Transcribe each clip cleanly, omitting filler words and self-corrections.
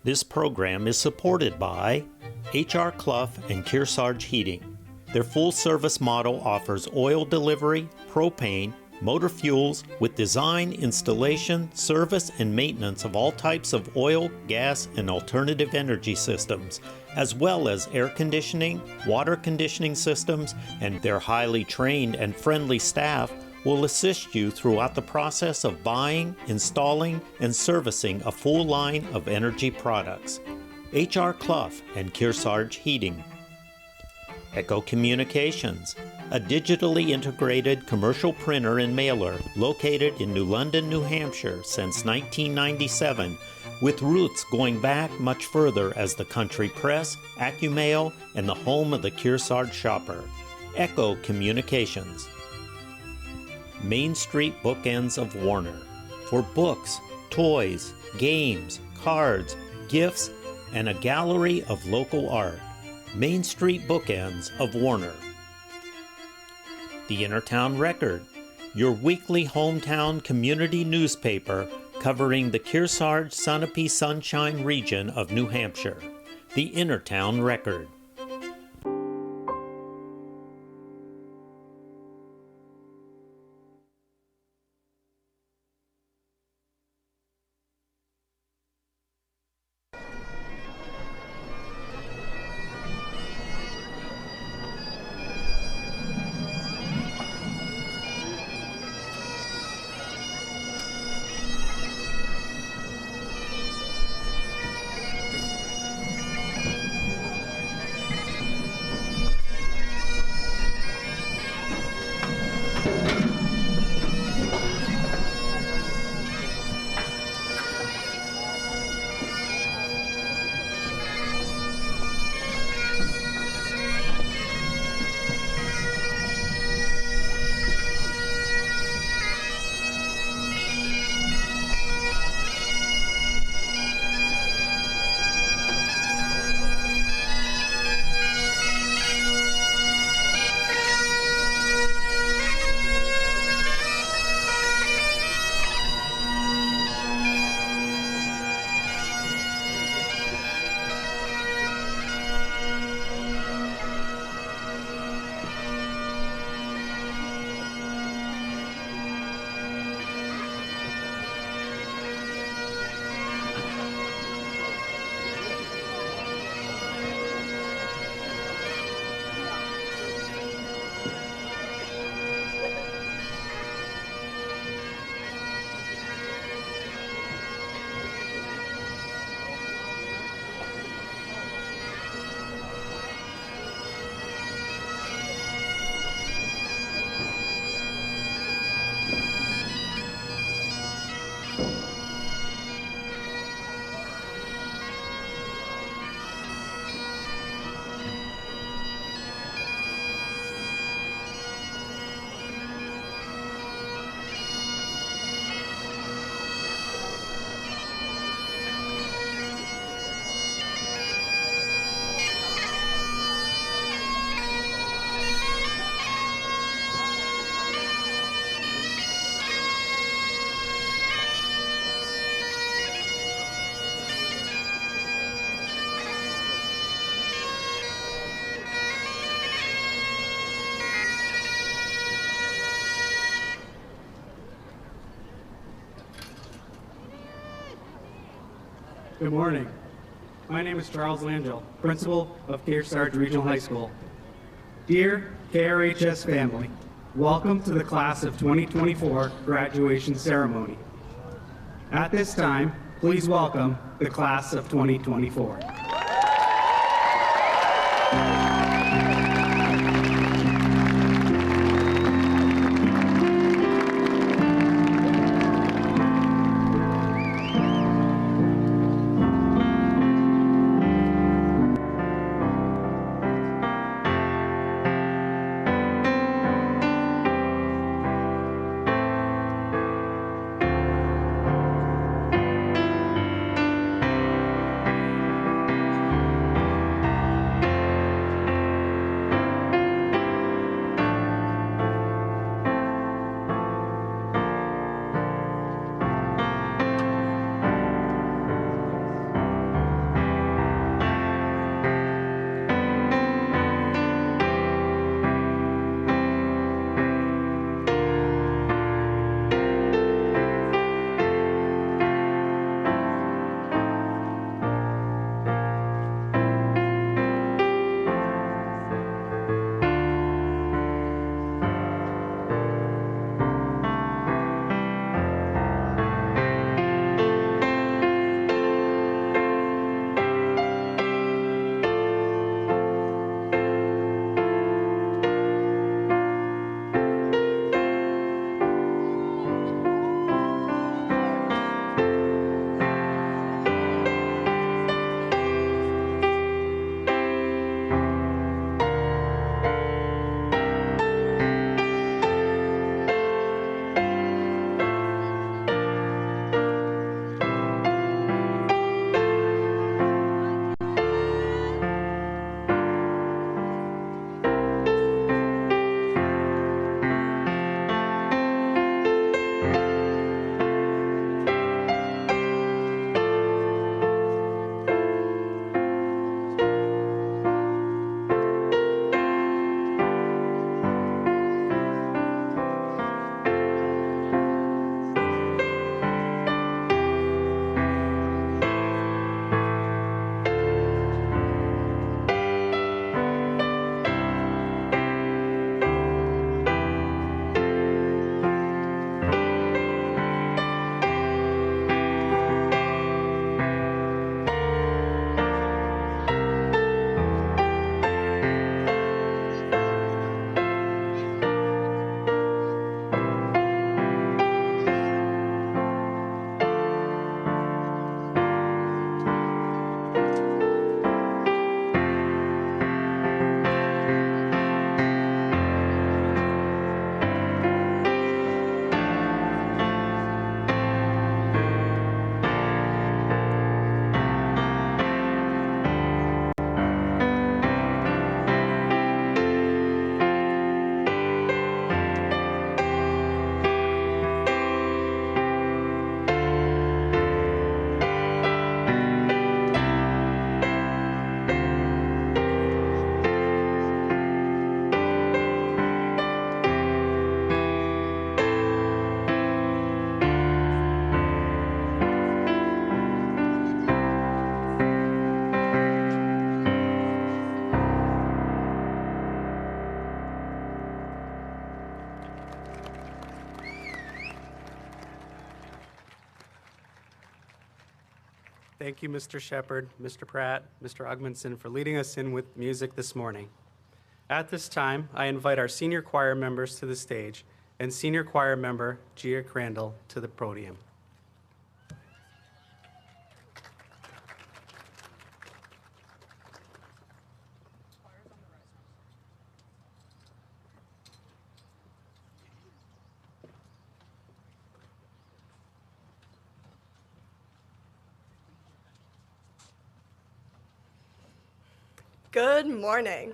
This program is supported by H.R. Clough and Kearsarge Heating. Their full-service model offers oil delivery, propane, motor fuels with design, installation, service, and maintenance of all types of oil, gas, and alternative energy systems, as well as air conditioning, water conditioning systems, and their highly trained and friendly staff will assist you throughout the process of buying, installing, and servicing a full line of energy products. H.R. Clough and Kearsarge Heating. Echo Communications, a digitally integrated commercial printer and mailer located in New London, New Hampshire since 1997, with roots going back much further as the country press, AccuMail, and the home of the Kearsarge shopper. Echo Communications. Main Street Bookends of Warner, for books, toys, games, cards, gifts, and a gallery of local art. Main Street Bookends of Warner. The Innertown Record, your weekly hometown community newspaper covering the Kearsarge Sunapee Sunshine region of New Hampshire. The Innertown Record. Good morning. My name is Charles Langell, principal of Kearsarge Regional High School. Dear KRHS family, welcome to the class of 2024 graduation ceremony. At this time, please welcome the class of 2024. Thank you, Mr. Shepard, Mr. Pratt, Mr. Augmundson, for leading us in with music this morning. At this time, I invite our senior choir members to the stage and senior choir member Gia Crandall to the podium. Good morning.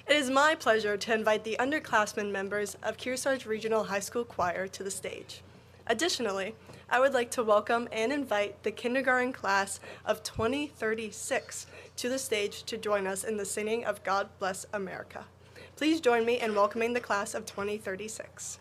It is my pleasure to invite the underclassmen members of Kearsarge Regional High School Choir to the stage. Additionally, I would like to welcome and invite the kindergarten class of 2036 to the stage to join us in the singing of God Bless America. Please join me in welcoming the class of 2036.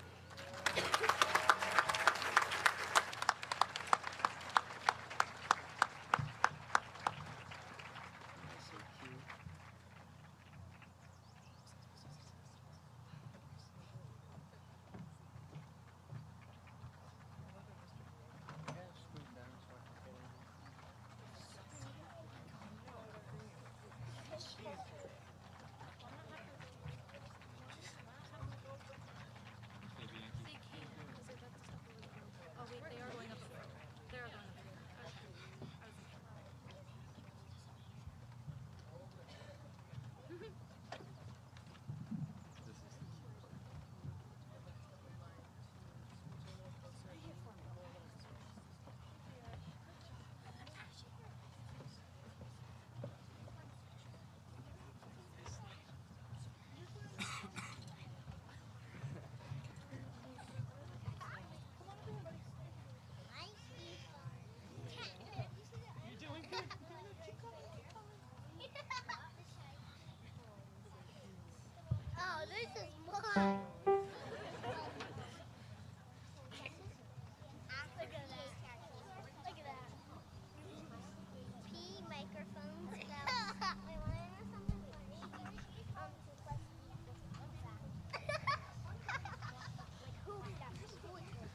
Oh, this is mine. Look at that. Look at that. P microphones. Wait, want to know something funny? Like who is that? Who is this?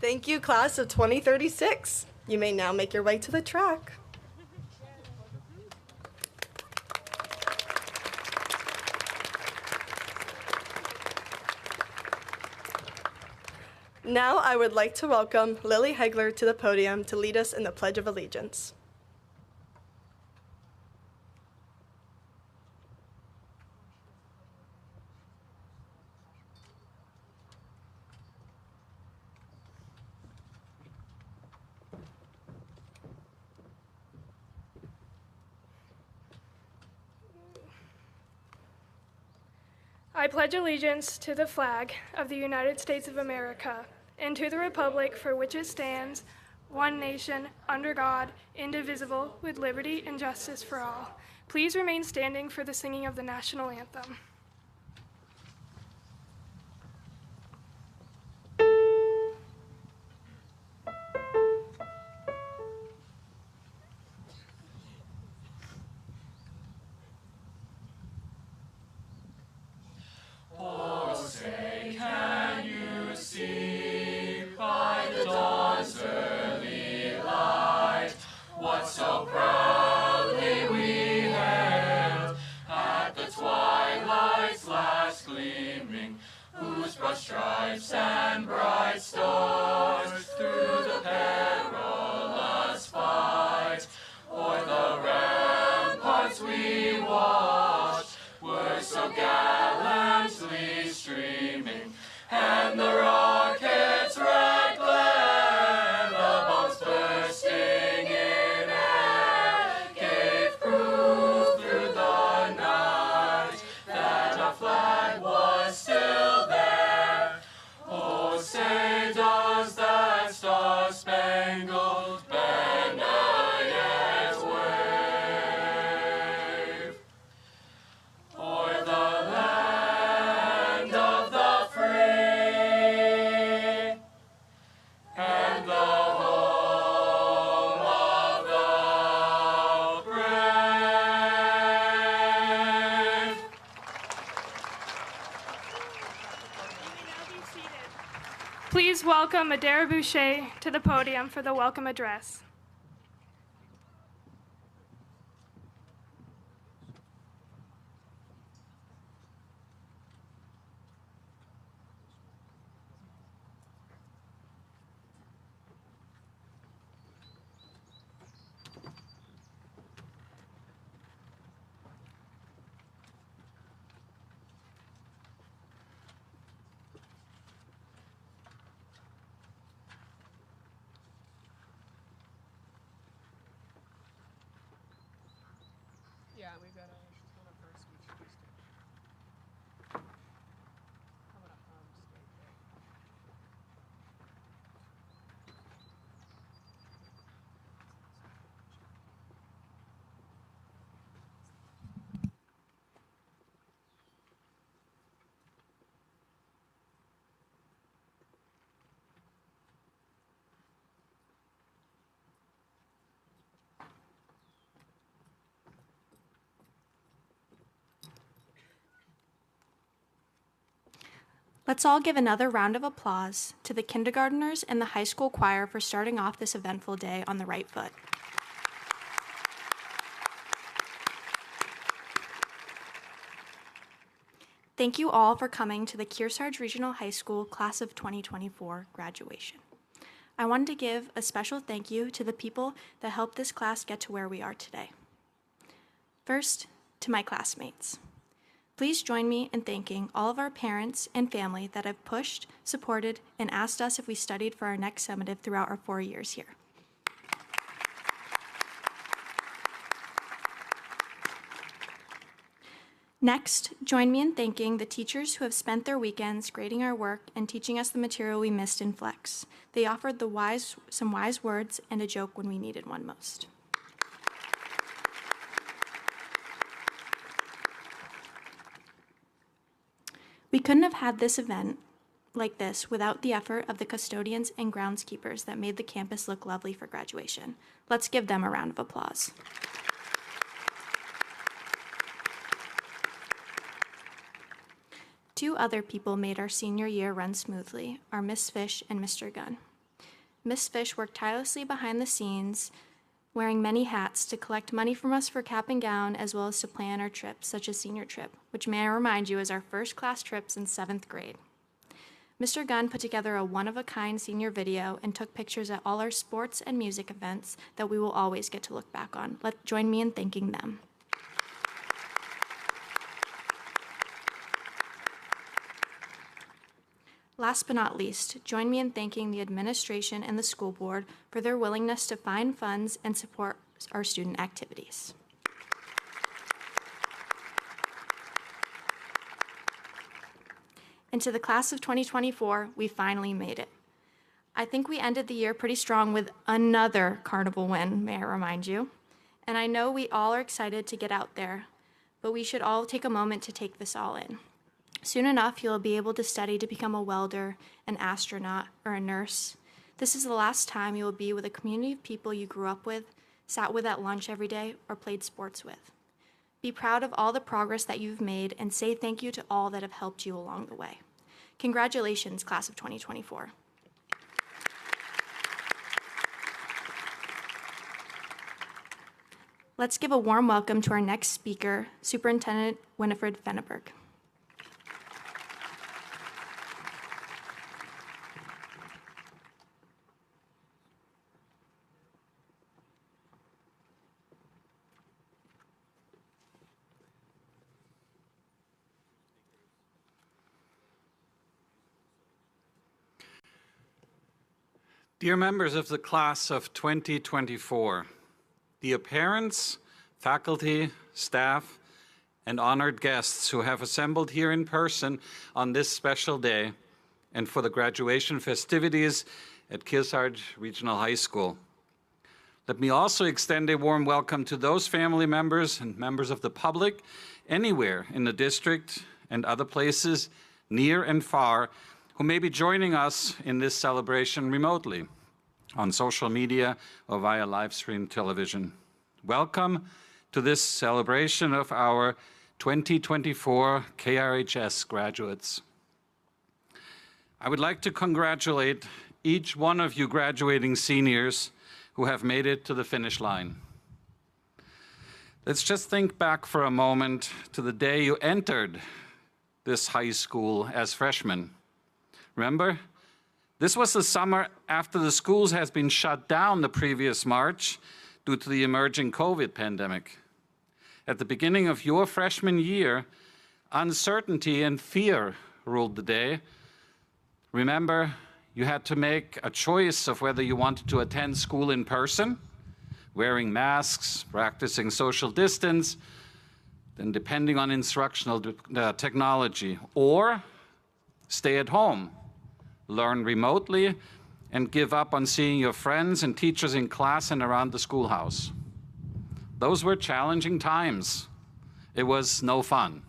Thank you, class of 2036. You may now make your way to the track. Now I would like to welcome Lily Hegler to the podium to lead us in the Pledge of Allegiance. I pledge allegiance to the flag of the United States of America and to the republic for which it stands, one nation, under God, indivisible, with liberty and justice for all. Please remain standing for the singing of the national anthem. So proudly we have whose broad stripes and bright stars through the perilous fight o'er the ramparts we watched were so gallantly streaming, and the rockets' red glare, the bombs bursting in air, gave proof through the night that our flag was still there. Oh, say does that star-spangled banner yet wave o'er the land of the free and the home of the brave. Please welcome Adair Boucher to the podium for the welcome address. Yeah, we've got she's going up first. We should just coming up stage there. Let's all give another round of applause to the kindergartners and the high school choir for starting off this eventful day on the right foot. Thank you all for coming to the Kearsarge Regional High School Class of 2024 graduation. I wanted to give a special thank you to the people that helped this class get to where we are today. First, to my classmates. Please join me in thanking all of our parents and family that have pushed, supported, and asked us if we studied for our next summative throughout our 4 years here. Next, join me in thanking the teachers who have spent their weekends grading our work and teaching us the material we missed in Flex. They offered some wise words and a joke when we needed one most. We couldn't have had this event like this without the effort of the custodians and groundskeepers that made the campus look lovely for graduation. Let's give them a round of applause. Two other people made our senior year run smoothly, are Miss Fish and Mr. Gunn. Miss Fish worked tirelessly behind the scenes, wearing many hats to collect money from us for cap and gown, as well as to plan our trips, such as senior trip, which may I remind you is our first class trip since 7th grade. Mr. Gunn put together a one-of-a-kind senior video and took pictures at all our sports and music events that we will always get to look back on. Join me in thanking them. Last but not least, join me in thanking the administration and the school board for their willingness to find funds and support our student activities. And to the class of 2024, we finally made it. I think we ended the year pretty strong with another carnival win, may I remind you. And I know we all are excited to get out there, but we should all take a moment to take this all in. Soon enough, you'll be able to study to become a welder, an astronaut, or a nurse. This is the last time you will be with a community of people you grew up with, sat with at lunch every day, or played sports with. Be proud of all the progress that you've made and say thank you to all that have helped you along the way. Congratulations, class of 2024. Let's give a warm welcome to our next speaker, Superintendent Winifred Fenneberg. Dear members of the class of 2024, dear parents, faculty, staff, and honored guests who have assembled here in person on this special day and for the graduation festivities at Kearsarge Regional High School. Let me also extend a warm welcome to those family members and members of the public anywhere in the district and other places near and far who may be joining us in this celebration remotely on social media or via live stream television. Welcome to this celebration of our 2024 KRHS graduates. I would like to congratulate each one of you graduating seniors who have made it to the finish line. Let's just think back for a moment to the day you entered this high school as freshmen. Remember? This was the summer after the schools had been shut down the previous March due to the emerging COVID pandemic. At the beginning of your freshman year, uncertainty and fear ruled the day. Remember, you had to make a choice of whether you wanted to attend school in person, wearing masks, practicing social distance, then depending on instructional technology, or stay at home, learn remotely, and give up on seeing your friends and teachers in class and around the schoolhouse. Those were challenging times. It was no fun.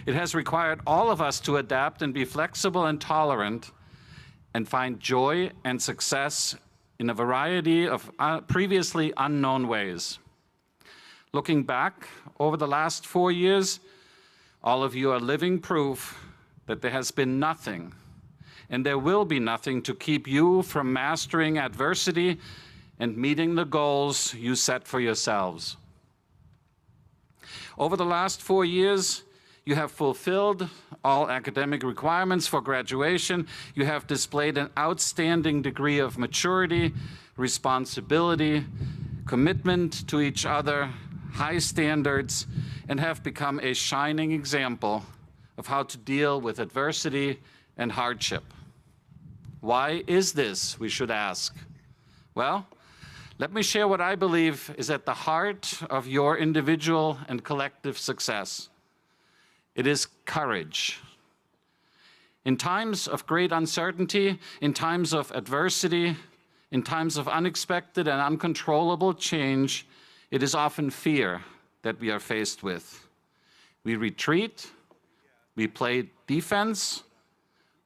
It has required all of us to adapt and be flexible and tolerant and find joy and success in a variety of previously unknown ways. Looking back over the last 4 years, all of you are living proof that there has been nothing and there will be nothing to keep you from mastering adversity and meeting the goals you set for yourselves. Over the last 4 years, you have fulfilled all academic requirements for graduation. You have displayed an outstanding degree of maturity, responsibility, commitment to each other, high standards, and have become a shining example of how to deal with adversity and hardship. Why is this, we should ask? Well, let me share what I believe is at the heart of your individual and collective success. It is courage. In times of great uncertainty, in times of adversity, in times of unexpected and uncontrollable change, it is often fear that we are faced with. We retreat, we play defense,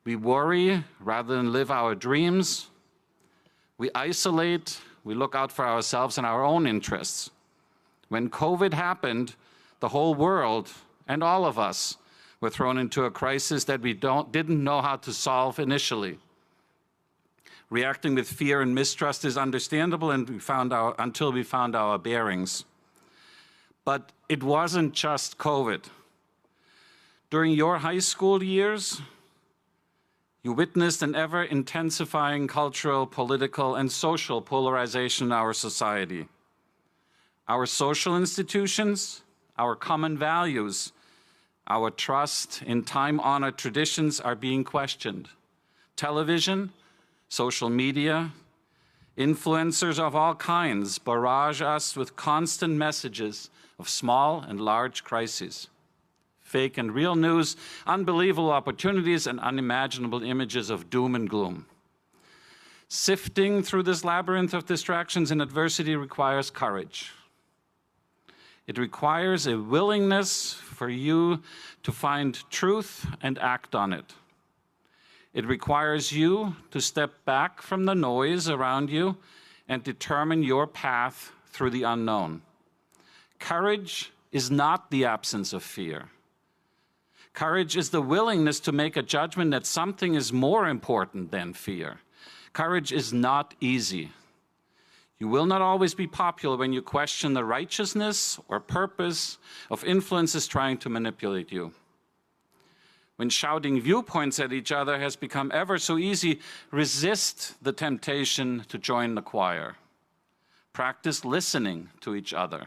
we worry rather than live our dreams, we isolate, we look out for ourselves and our own interests. When COVID happened, the whole world and all of us were thrown into a crisis that we didn't know how to solve initially. Reacting with fear and mistrust is understandable until we found our bearings. But it wasn't just COVID. During your high school years, you witnessed an ever-intensifying cultural, political, and social polarization in our society. Our social institutions, our common values, our trust in time-honored traditions are being questioned. Television, social media, influencers of all kinds barrage us with constant messages of small and large crises. Fake and real news, unbelievable opportunities, and unimaginable images of doom and gloom. Sifting through this labyrinth of distractions and adversity requires courage. It requires a willingness for you to find truth and act on it. It requires you to step back from the noise around you and determine your path through the unknown. Courage is not the absence of fear. Courage is the willingness to make a judgment that something is more important than fear. Courage is not easy. You will not always be popular when you question the righteousness or purpose of influences trying to manipulate you. When shouting viewpoints at each other has become ever so easy, resist the temptation to join the choir. Practice listening to each other.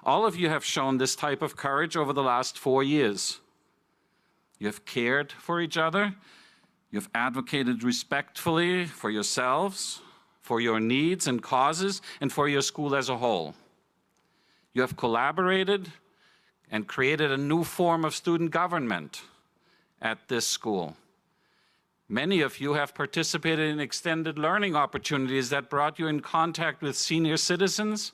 All of you have shown this type of courage over the last 4 years. You have cared for each other. You've advocated respectfully for yourselves, for your needs and causes, and for your school as a whole. You have collaborated and created a new form of student government at this school. Many of you have participated in extended learning opportunities that brought you in contact with senior citizens,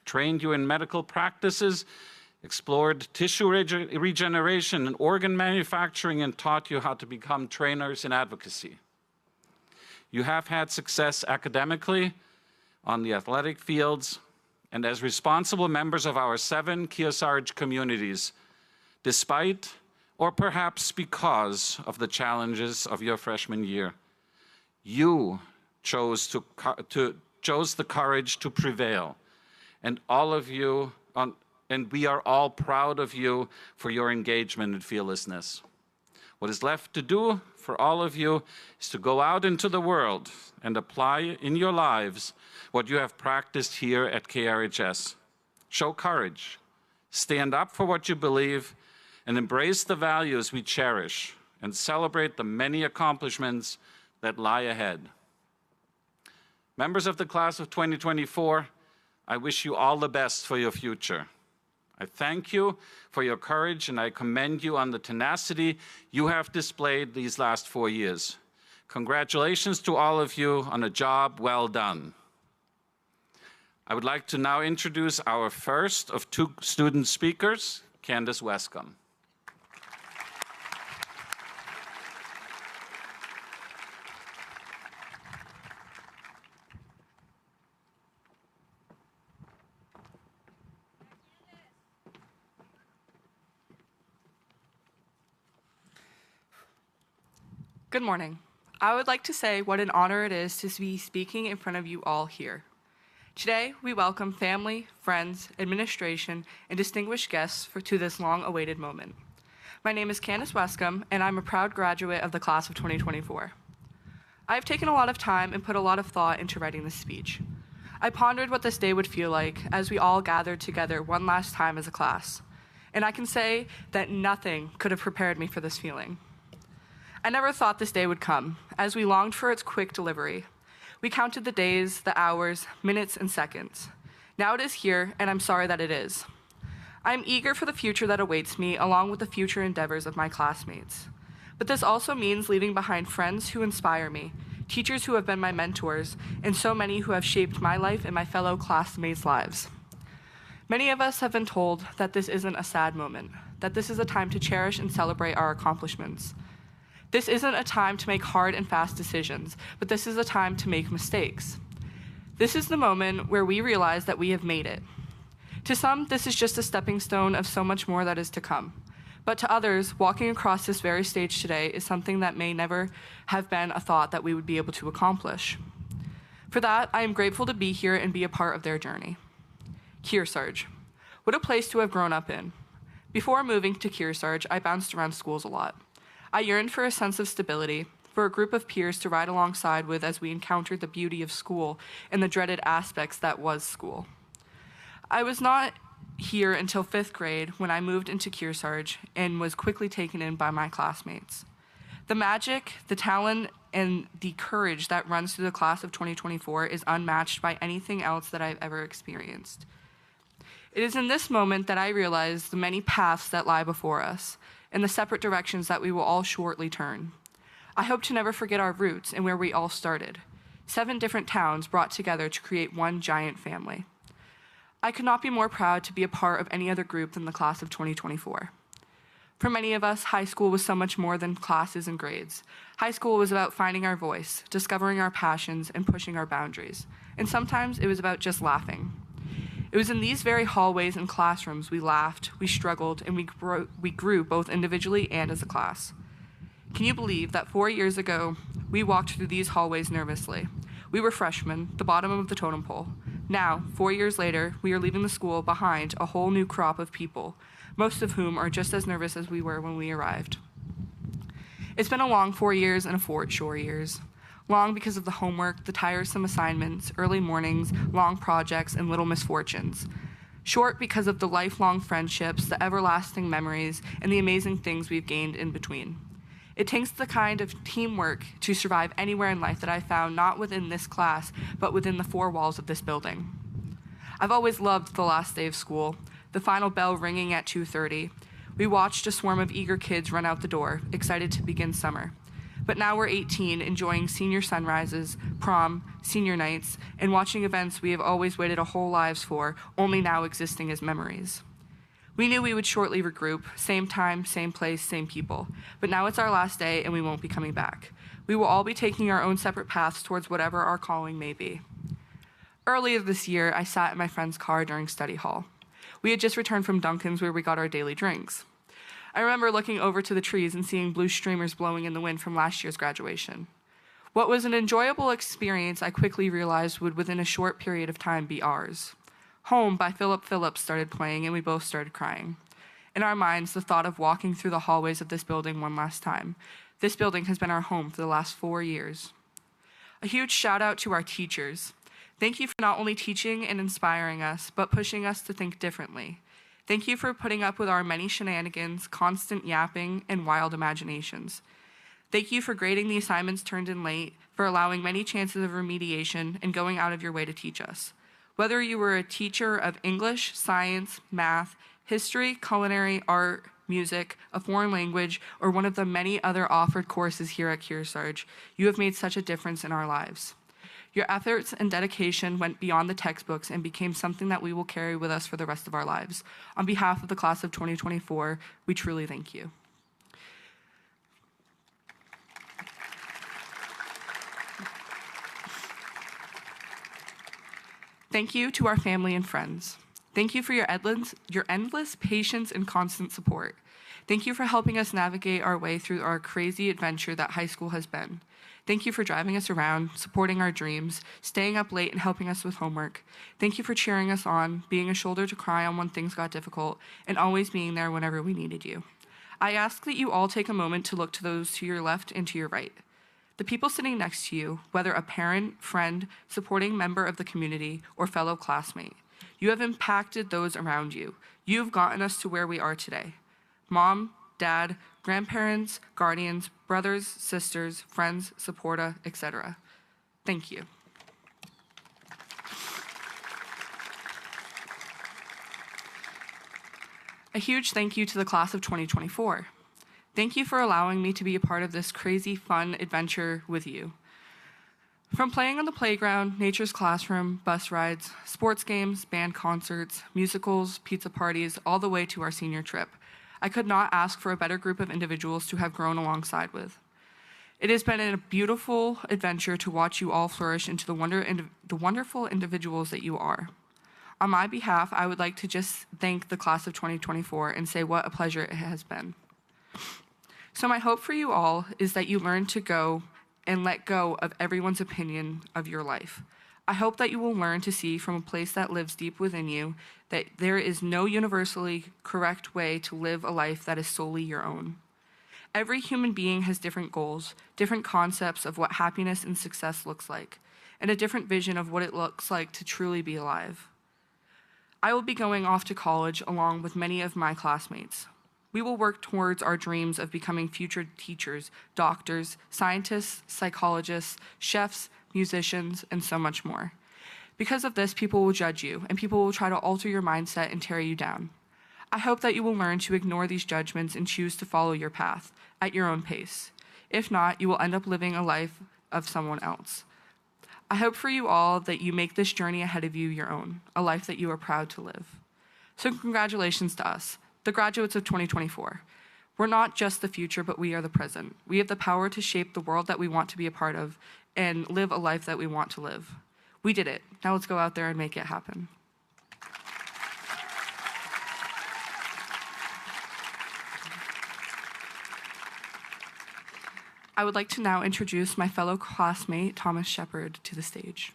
trained you in medical practices, explored tissue regeneration and organ manufacturing, and taught you how to become trainers in advocacy. You have had success academically, on the athletic fields, and as responsible members of our 7 Kearsarge communities, despite or perhaps because of the challenges of your freshman year. You chose the courage to prevail, and all of you, and we are all proud of you for your engagement and fearlessness. What is left to do for all of you is to go out into the world and apply in your lives what you have practiced here at KRHS. Show courage, stand up for what you believe, and embrace the values we cherish, and celebrate the many accomplishments that lie ahead. Members of the class of 2024, I wish you all the best for your future. I thank you for your courage, and I commend you on the tenacity you have displayed these last 4 years. Congratulations to all of you on a job well done. I would like to now introduce our first of 2 student speakers, Candace Westcombe. Good morning. I would like to say what an honor it is to be speaking in front of you all here. Today, we welcome family, friends, administration, and distinguished guests to this long-awaited moment. My name is Candace Westcombe, and I'm a proud graduate of the class of 2024. I have taken a lot of time and put a lot of thought into writing this speech. I pondered what this day would feel like as we all gathered together one last time as a class, and I can say that nothing could have prepared me for this feeling. I never thought this day would come, as we longed for its quick delivery. We counted the days, the hours, minutes, and seconds. Now it is here, and I'm sorry that it is. I am eager for the future that awaits me, along with the future endeavors of my classmates. But this also means leaving behind friends who inspire me, teachers who have been my mentors, and so many who have shaped my life and my fellow classmates' lives. Many of us have been told that this isn't a sad moment, that this is a time to cherish and celebrate our accomplishments. This isn't a time to make hard and fast decisions, but this is a time to make mistakes. This is the moment where we realize that we have made it. To some, this is just a stepping stone of so much more that is to come. But to others, walking across this very stage today is something that may never have been a thought that we would be able to accomplish. For that, I am grateful to be here and be a part of their journey. Kearsarge. What a place to have grown up in. Before moving to Kearsarge, I bounced around schools a lot. I yearned for a sense of stability, for a group of peers to ride alongside with as we encountered the beauty of school and the dreaded aspects that was school. I was not here until 5th grade when I moved into Kearsarge and was quickly taken in by my classmates. The magic, the talent, and the courage that runs through the class of 2024 is unmatched by anything else that I've ever experienced. It is in this moment that I realize the many paths that lie before us, and the separate directions that we will all shortly turn. I hope to never forget our roots and where we all started. 7 different towns brought together to create one giant family. I could not be more proud to be a part of any other group than the class of 2024. For many of us, high school was so much more than classes and grades. High school was about finding our voice, discovering our passions, and pushing our boundaries. And sometimes it was about just laughing. It was in these very hallways and classrooms we laughed, we struggled, and we grew both individually and as a class. Can you believe that 4 years ago, we walked through these hallways nervously? We were freshmen, the bottom of the totem pole. Now, 4 years later, we are leaving the school behind a whole new crop of people, most of whom are just as nervous as we were when we arrived. It's been a long 4 years and a 4 short years. Long because of the homework, the tiresome assignments, early mornings, long projects, and little misfortunes. Short because of the lifelong friendships, the everlasting memories, and the amazing things we've gained in between. It takes the kind of teamwork to survive anywhere in life that I found not within this class, but within the four walls of this building. I've always loved the last day of school, the final bell ringing at 2:30. We watched a swarm of eager kids run out the door, excited to begin summer. But now we're 18, enjoying senior sunrises, prom, senior nights, and watching events we have always waited our whole lives for, only now existing as memories. We knew we would shortly regroup, same time, same place, same people. But now it's our last day and we won't be coming back. We will all be taking our own separate paths towards whatever our calling may be. Earlier this year, I sat in my friend's car during study hall. We had just returned from Dunkin's where we got our daily drinks. I remember looking over to the trees and seeing blue streamers blowing in the wind from last year's graduation. What was an enjoyable experience, I quickly realized would within a short period of time be ours. Home by Philip Phillips started playing and we both started crying. In our minds, the thought of walking through the hallways of this building one last time. This building has been our home for the last 4 years. A huge shout out to our teachers. Thank you for not only teaching and inspiring us, but pushing us to think differently. Thank you for putting up with our many shenanigans, constant yapping, and wild imaginations. Thank you for grading the assignments turned in late, for allowing many chances of remediation, and going out of your way to teach us. Whether you were a teacher of English, science, math, history, culinary, art, music, a foreign language, or one of the many other offered courses here at Kearsarge, you have made such a difference in our lives. Your efforts and dedication went beyond the textbooks and became something that we will carry with us for the rest of our lives. On behalf of the class of 2024, we truly thank you. Thank you to our family and friends. Thank you for your endless patience and constant support. Thank you for helping us navigate our way through our crazy adventure that high school has been. Thank you for driving us around, supporting our dreams, staying up late and helping us with homework. Thank you for cheering us on, being a shoulder to cry on when things got difficult, and always being there whenever we needed you. I ask that you all take a moment to look to those to your left and to your right. The people sitting next to you, whether a parent, friend, supporting member of the community, or fellow classmate, you have impacted those around you. You have gotten us to where we are today. Mom, dad, grandparents, guardians, brothers, sisters, friends, supporter, etc. Thank you. A huge thank you to the class of 2024. Thank you for allowing me to be a part of this crazy, fun adventure with you. From playing on the playground, nature's classroom, bus rides, sports games, band concerts, musicals, pizza parties, all the way to our senior trip, I could not ask for a better group of individuals to have grown alongside with. It has been a beautiful adventure to watch you all flourish into the wonderful individuals that you are. On my behalf, I would like to just thank the class of 2024 and say what a pleasure it has been. So my hope for you all is that you learn to go and let go of everyone's opinion of your life. I hope that you will learn to see from a place that lives deep within you that there is no universally correct way to live a life that is solely your own. Every human being has different goals, different concepts of what happiness and success looks like, and a different vision of what it looks like to truly be alive. I will be going off to college along with many of my classmates. We will work towards our dreams of becoming future teachers, doctors, scientists, psychologists, chefs, musicians, and so much more. Because of this, people will judge you, and people will try to alter your mindset and tear you down. I hope that you will learn to ignore these judgments and choose to follow your path at your own pace. If not, you will end up living a life of someone else. I hope for you all that you make this journey ahead of you your own, a life that you are proud to live. So congratulations to us, the graduates of 2024. We're not just the future, but we are the present. We have the power to shape the world that we want to be a part of and live a life that we want to live. We did it. Now let's go out there and make it happen. I would like to now introduce my fellow classmate, Thomas Shepard, to the stage.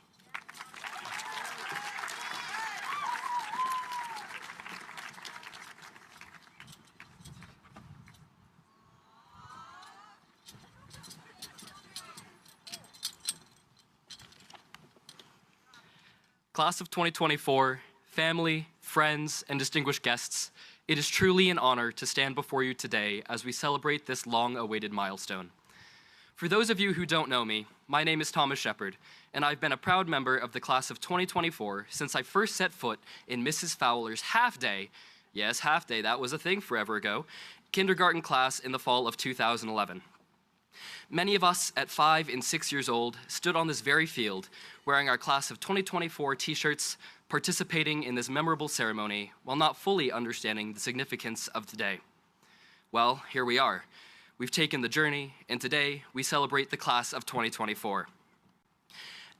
Class of 2024, family, friends, and distinguished guests, It is truly an honor to stand before you today as we celebrate this long-awaited milestone. For those of you who don't know me, my name is Thomas Shepard, and I've been a proud member of the class of 2024 since I first set foot in Mrs. Fowler's half-day, yes, half-day, that was a thing forever ago, kindergarten class in the fall of 2011. Many of us at 5 and 6 years old stood on this very field wearing our class of 2024 t-shirts, participating in this memorable ceremony while not fully understanding the significance of today. Well, here we are. We've taken the journey, and today we celebrate the class of 2024.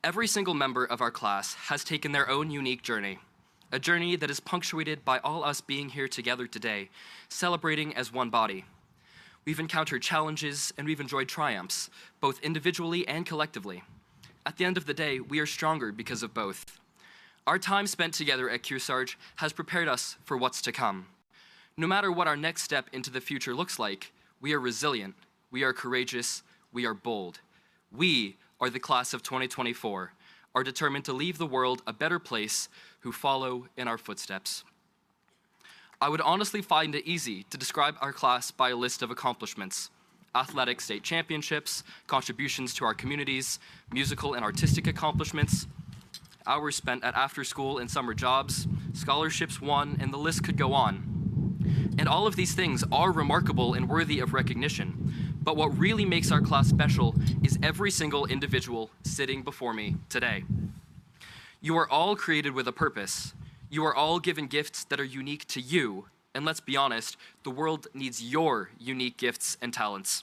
Every single member of our class has taken their own unique journey, a journey that is punctuated by all us being here together today, celebrating as one body. We've encountered challenges and we've enjoyed triumphs, both individually and collectively. At the end of the day, we are stronger because of both. Our time spent together at Kearsarge has prepared us for what's to come. No matter what our next step into the future looks like, we are resilient, we are courageous, we are bold. We are the class of 2024, are determined to leave the world a better place who follow in our footsteps. I would honestly find it easy to describe our class by a list of accomplishments: athletic state championships, contributions to our communities, musical and artistic accomplishments, hours spent at after-school and summer jobs, scholarships won, and the list could go on. And all of these things are remarkable and worthy of recognition, but what really makes our class special is every single individual sitting before me today. You are all created with a purpose. You are all given gifts that are unique to you, and let's be honest, the world needs your unique gifts and talents.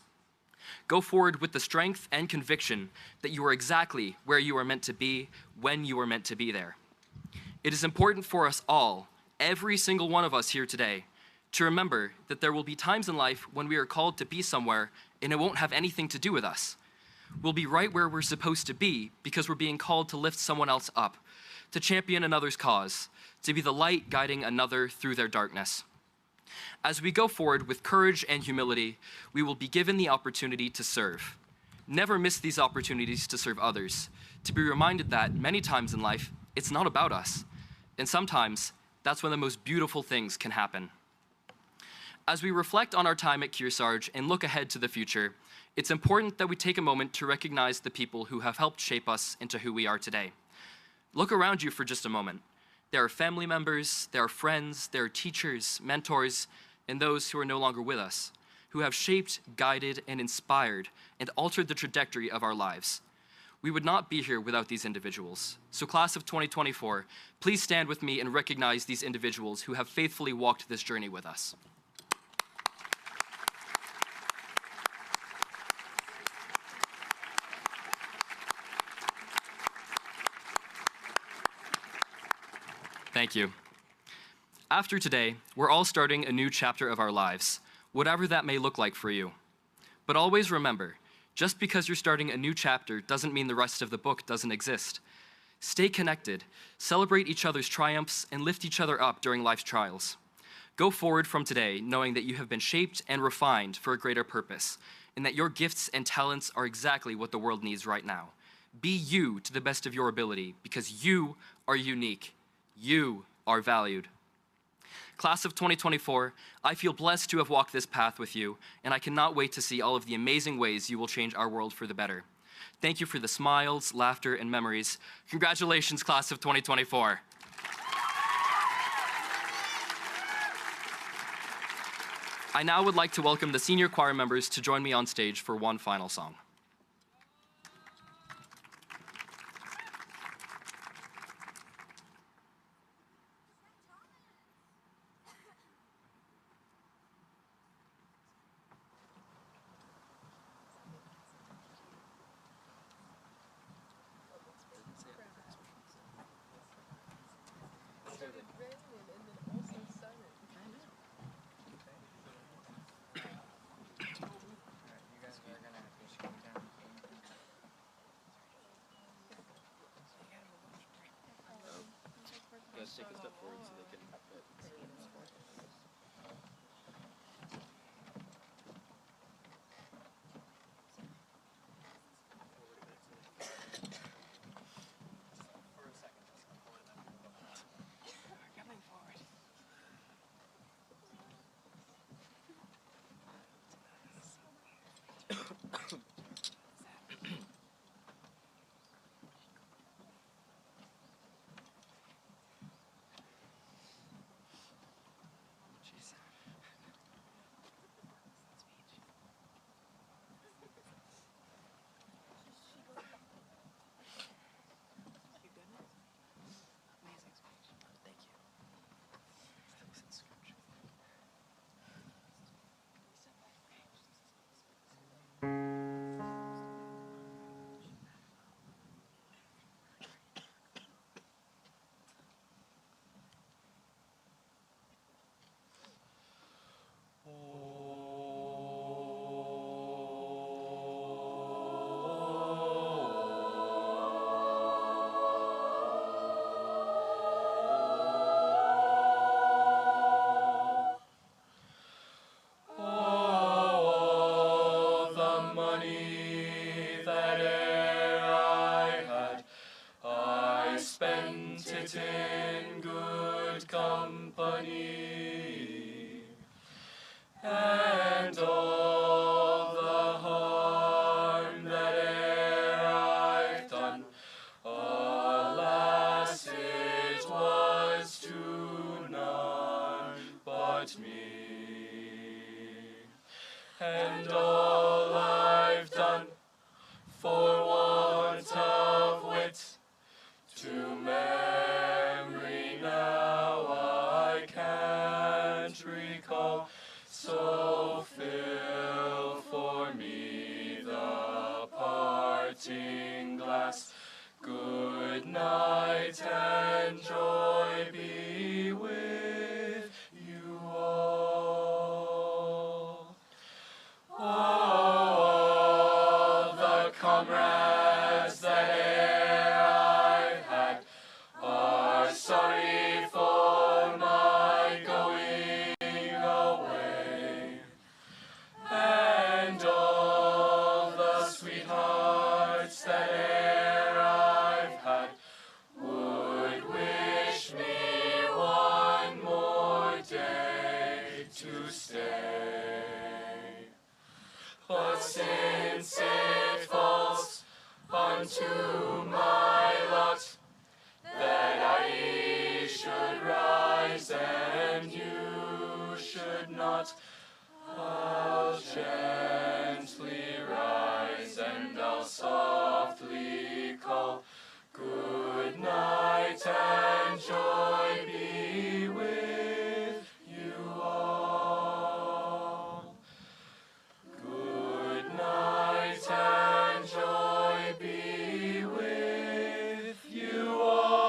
Go forward with the strength and conviction that you are exactly where you are meant to be when you are meant to be there. It is important for us all, every single one of us here today, to remember that there will be times in life when we are called to be somewhere and it won't have anything to do with us. We'll be right where we're supposed to be because we're being called to lift someone else up, to champion another's cause, to be the light guiding another through their darkness. As we go forward with courage and humility, we will be given the opportunity to serve. Never miss these opportunities to serve others, to be reminded that many times in life, it's not about us. And sometimes, that's when the most beautiful things can happen. As we reflect on our time at Kearsarge and look ahead to the future, it's important that we take a moment to recognize the people who have helped shape us into who we are today. Look around you for just a moment. There are family members, there are friends, there are teachers, mentors, and those who are no longer with us, who have shaped, guided, and inspired, and altered the trajectory of our lives. We would not be here without these individuals. So class of 2024, please stand with me and recognize these individuals who have faithfully walked this journey with us. Thank you. After today, we're all starting a new chapter of our lives, whatever that may look like for you. But always remember, just because you're starting a new chapter doesn't mean the rest of the book doesn't exist. Stay connected, celebrate each other's triumphs, and lift each other up during life's trials. Go forward from today knowing that you have been shaped and refined for a greater purpose, and that your gifts and talents are exactly what the world needs right now. Be you to the best of your ability, because you are unique. You are valued. Class of 2024, I feel blessed to have walked this path with you, and I cannot wait to see all of the amazing ways you will change our world for the better. Thank you for the smiles, laughter, and memories. Congratulations, class of 2024. I now would like to welcome the senior choir members to join me on stage for one final song. Guys, take a step forward so they can. pass. Good night and joy be with you all. All the comrades that e'er I've had are sorry for my going away, and all the sweethearts that e'er I've had would wish me one more day to stay. But since it falls unto my lot that I should rise and you should not, I'll gently rise and I'll softly call, good night and joy be with you all. Good night and joy be with you all.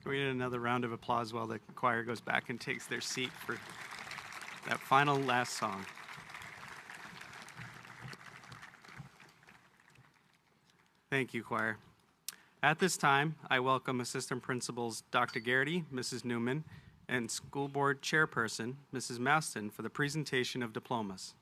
Can we get another round of applause while the choir goes back and takes their seat for that final last song? Thank you, choir. At this time, I welcome Assistant Principals Dr. Garrity, Mrs. Newman, and School Board Chairperson, Mrs. Maston, for the presentation of diplomas.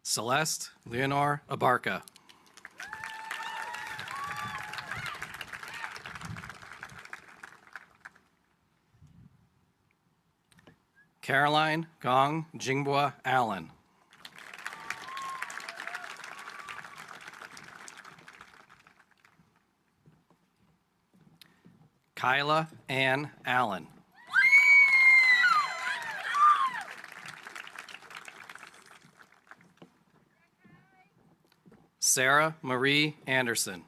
Celeste Leonor Abarca. Caroline Gong Jingbua Allen. Kyla Ann Allen. Sarah Marie Anderson.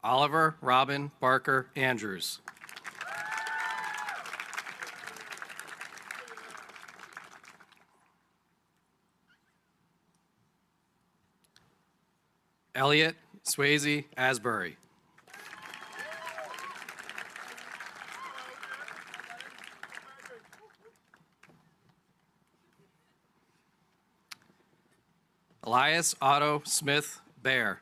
Oliver Robin Barker Andrews. Elliot Swayze Asbury. Elias Otto Smith Bear.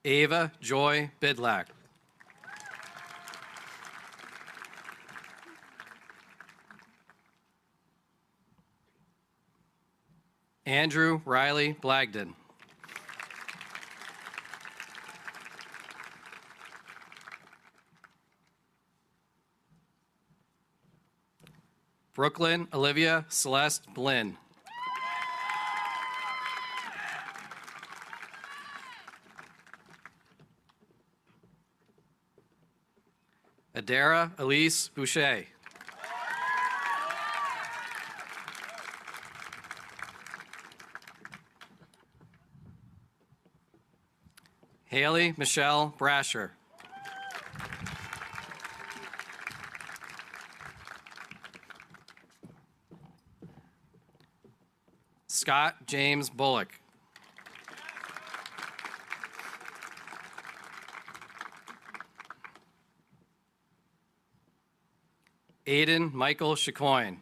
Ava Joy Bidlack. Andrew Riley Blagden. Brooklyn Olivia Celeste Blinn. Adara Elise Boucher. Haley Michelle Brasher. Scott James Bullock. Aiden Michael Chicoine.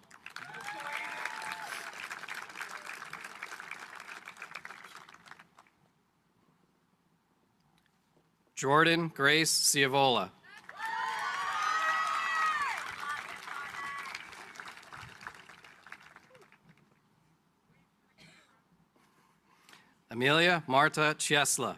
Jordan Grace Ciavola. Amelia Marta Chiesla.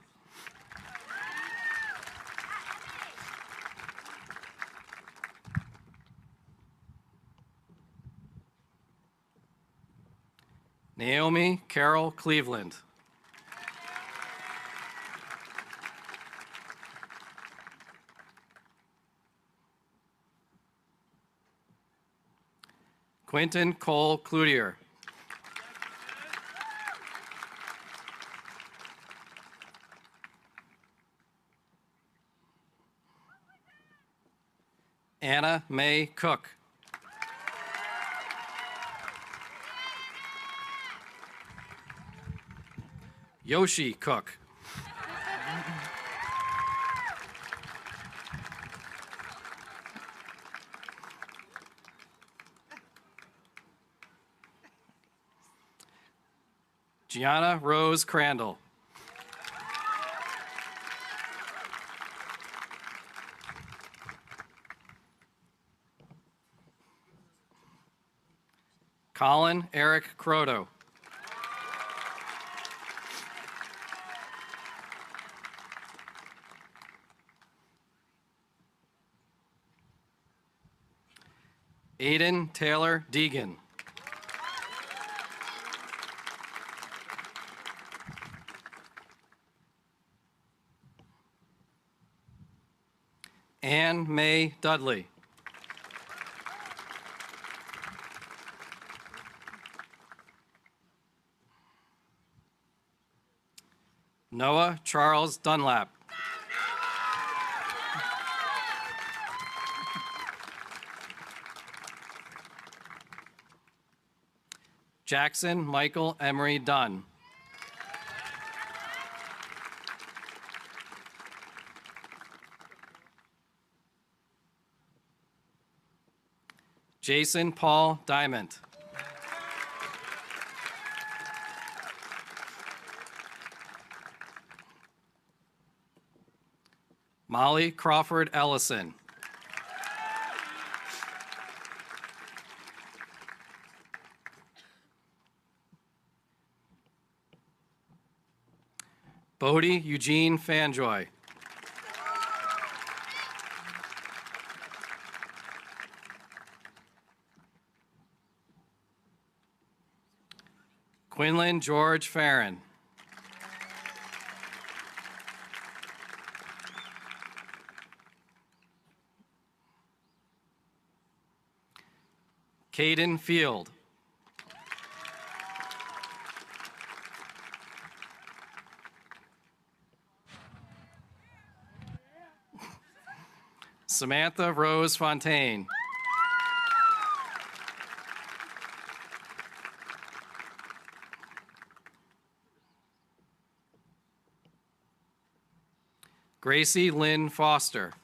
Naomi Carol Cleveland. Quentin Cole Cloutier. Anna Mae Cook. Yoshi Cook. Gianna Rose Crandall. Colin Eric Croto. Aiden Taylor Deegan. Anne Mae Dudley. Noah Charles Dunlap. Jackson Michael Emery Dunn. Jason Paul Diamond. Molly Crawford Ellison. Bodie Eugene Fanjoy. Quinlan George Farron. Caden Field. Samantha Rose Fontaine. Gracie Lynn Foster.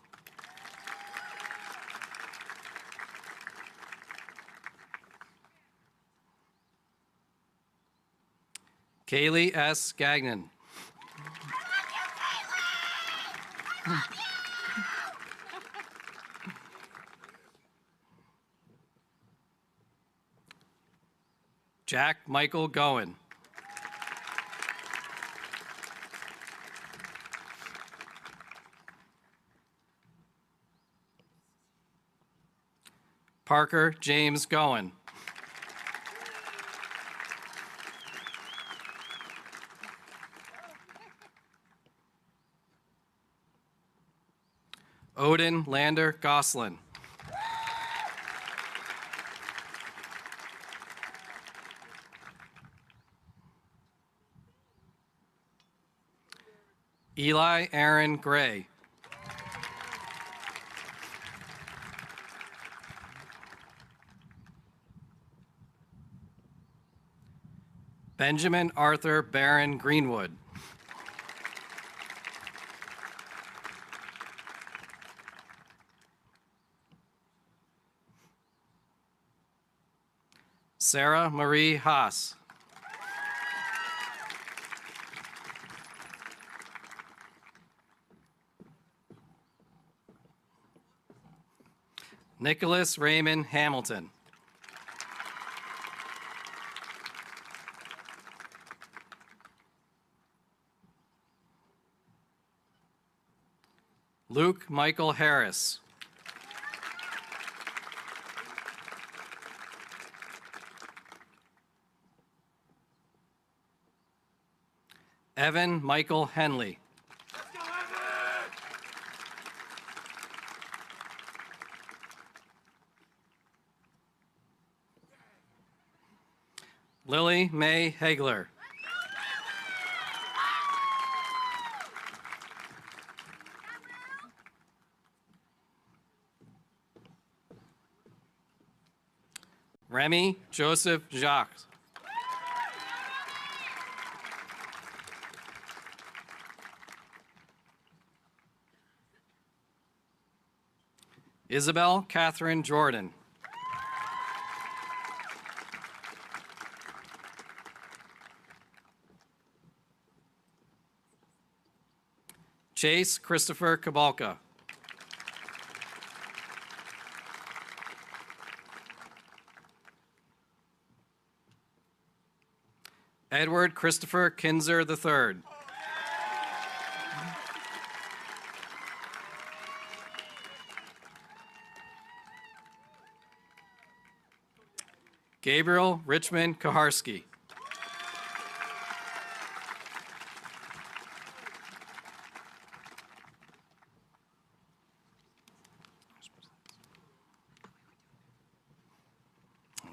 Kaylee S. Gagnon. Jack Michael Goen. Parker James Goen. Odin Lander Goslin. Eli Aaron Gray. Benjamin Arthur Barron Greenwood. Sarah Marie Haas. Nicholas Raymond Hamilton. Luke Michael Harris. Evan Michael Henley. Lily Mae Hagler. Remy Joseph Jacques. Isabel Catherine Jordan. Chase Christopher Kabalka. Edward Christopher Kinzer III. Gabriel Richmond Kaharski.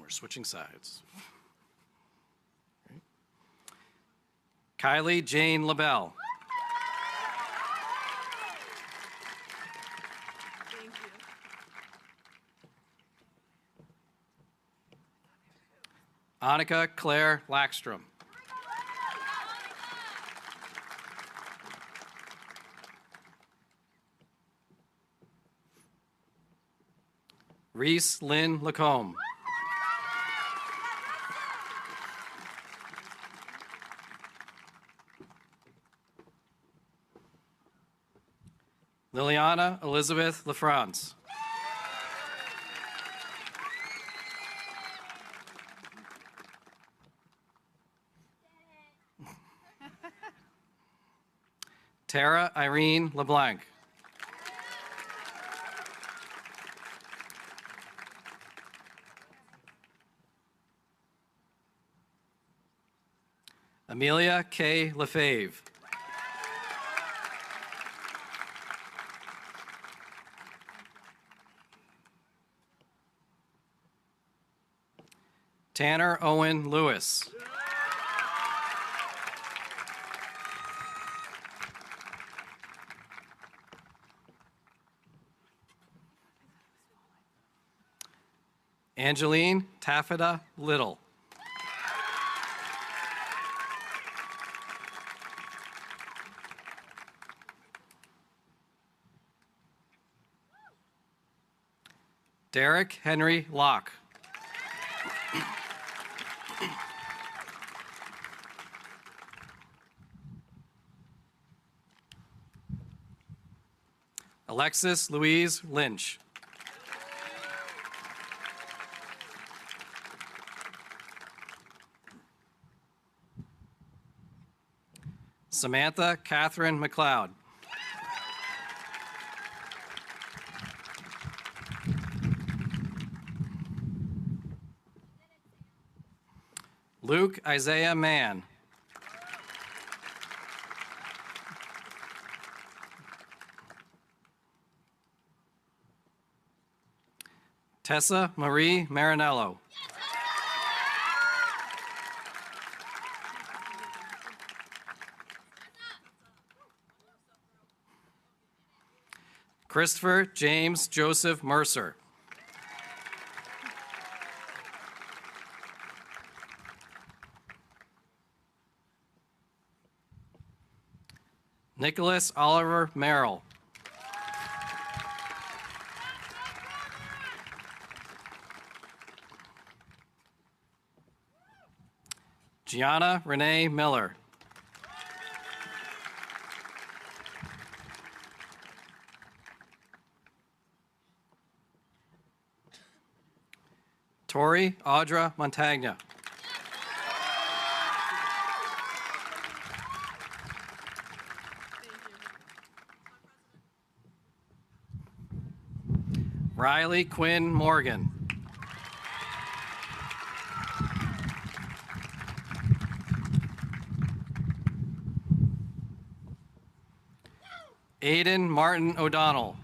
We're switching sides. Kylie Jane LaBelle. Annika Claire Lackstrom. Reese Lynn Lacombe. Liliana Elizabeth LaFrance. Tara Irene LeBlanc. Amelia K. Lefebvre. Tanner Owen Lewis. Angeline Taffeta Little. Derek Henry Locke. Alexis Louise Lynch. Samantha Catherine McLeod. Luke Isaiah Mann. Tessa Marie Marinello. Christopher James Joseph Mercer. Nicholas Oliver Merrill. Gianna Renee Miller. Tori Audra Montagna. Riley Quinn Morgan. Aiden Martin O'Donnell.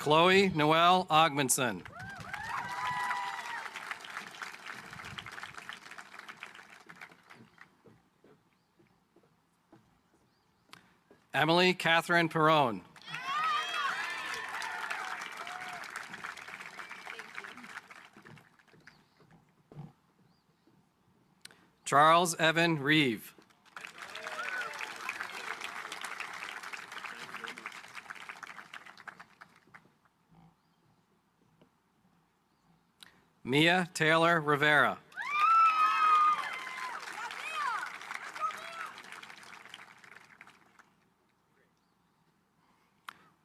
Chloe Noelle Ogmanson. Emily Catherine Perrone. Charles Evan Reeve. Mia Taylor Rivera.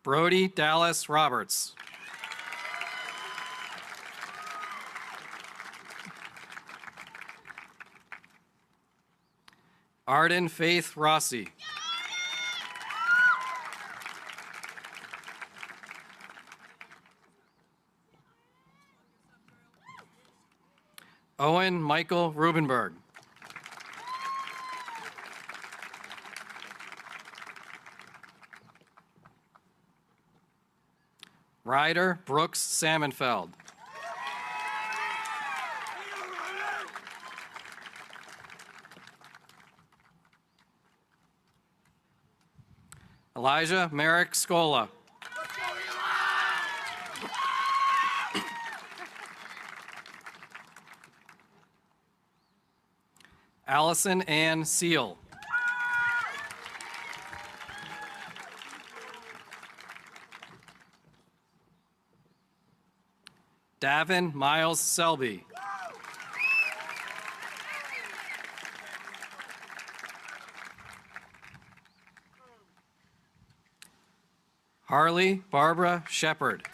Brody Dallas Roberts. Arden Faith Rossi. Owen Michael Rubenberg. Ryder Brooks Salmonfeld. Elijah Merrick Scola. Allison Ann Seal. Davin Miles Selby. Harley Barbara Shepard.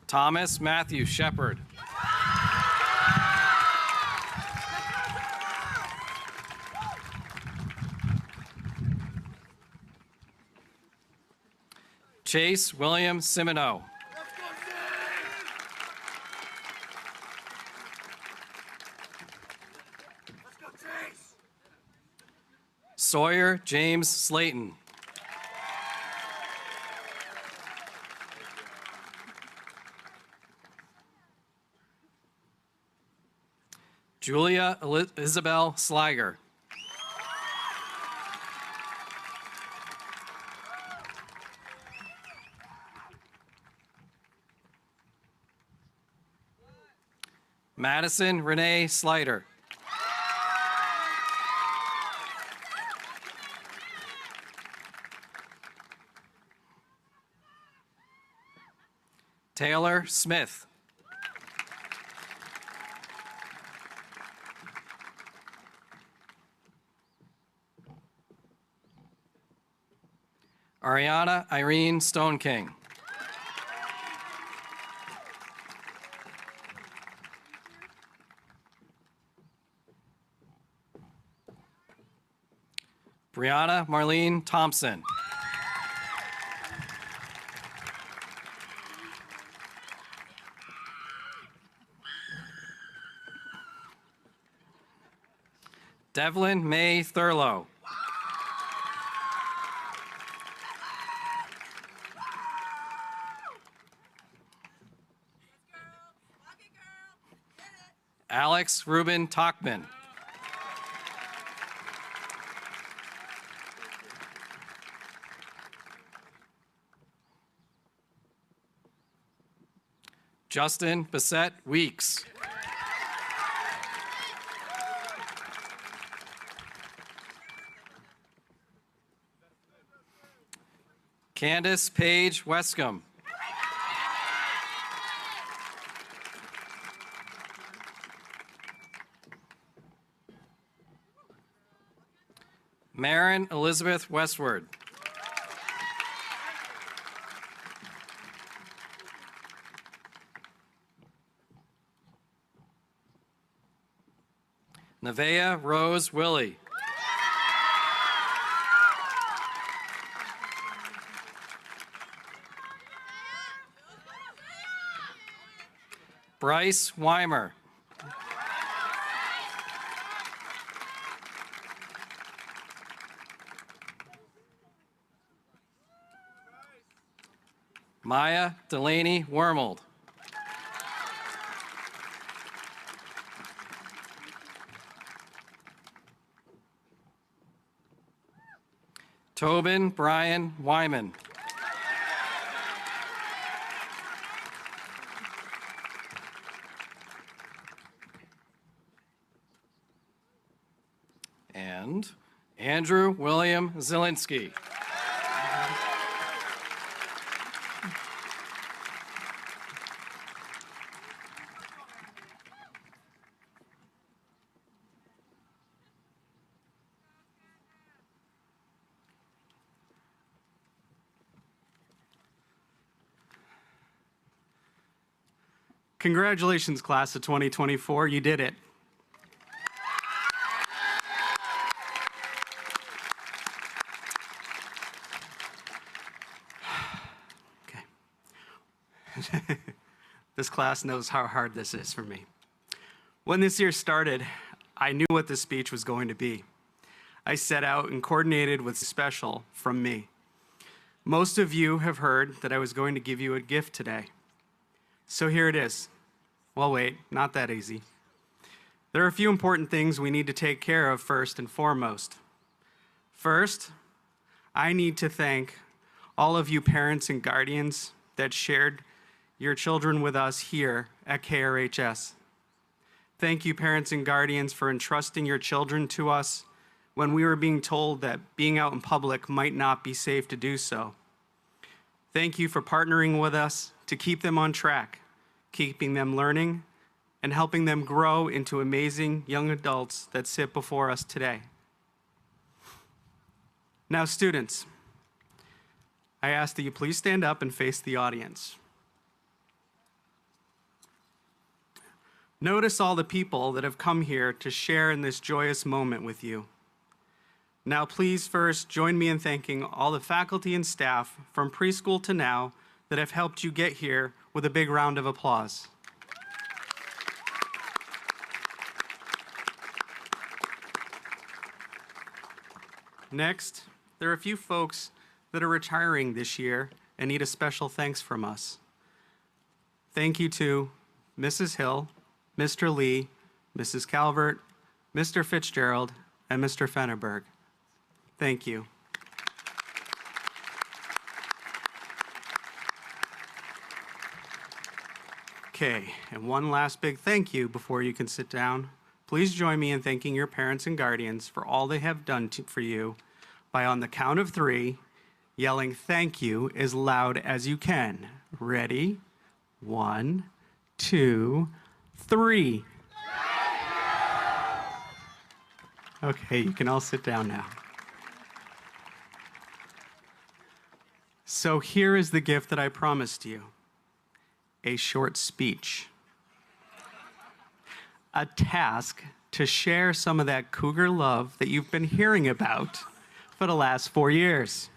Thomas Matthew Shepard. Chase William Simoneau. Sawyer James Slayton. Julia Isabel Sliger. Madison Renee Slider. Taylor Smith. Ariana Irene Stone King. Brianna Marlene Thompson. Devlin May Thurlow. Alex Ruben Talkman. Justin Bissett Weeks. Candace Page Westcomb. Maren Elizabeth Westward. Nevaeh Rose Willie. Bryce Weimer. Maya Delaney Wormold. Tobin Brian Wyman. And Andrew William Zielinski. Congratulations, class of 2024. You did it. Okay. This class knows how hard this is for me. When this year started, I knew what this speech was going to be. I set out and coordinated with special from me. Most of you have heard that I was going to give you a gift today. So here it is. Well, wait, not that easy. There are a few important things we need to take care of first and foremost. First, I need to thank all of you parents and guardians that shared your children with us here at KRHS. Thank you, parents and guardians, for entrusting your children to us when we were being told that being out in public might not be safe to do so. Thank you for partnering with us to keep them on track, keeping them learning, and helping them grow into amazing young adults that sit before us today. Now, students, I ask that you please stand up and face the audience. Notice all the people that have come here to share in this joyous moment with you. Now, please first join me in thanking all the faculty and staff from preschool to now that have helped you get here with a big round of applause. Next, there are a few folks that are retiring this year and need a special thanks from us. Thank you to Mrs. Hill, Mr. Lee, Mrs. Calvert, Mr. Fitzgerald, and Mr. Fennerberg. Thank you. Okay, and one last big thank you before you can sit down. Please join me in thanking your parents and guardians for all they have done for you by, on the count of 3, yelling thank you as loud as you can. Ready? 1, 2, 3. Okay, you can all sit down now. So here is the gift that I promised you. A short speech. A task to share some of that cougar love that you've been hearing about for the last 4 years.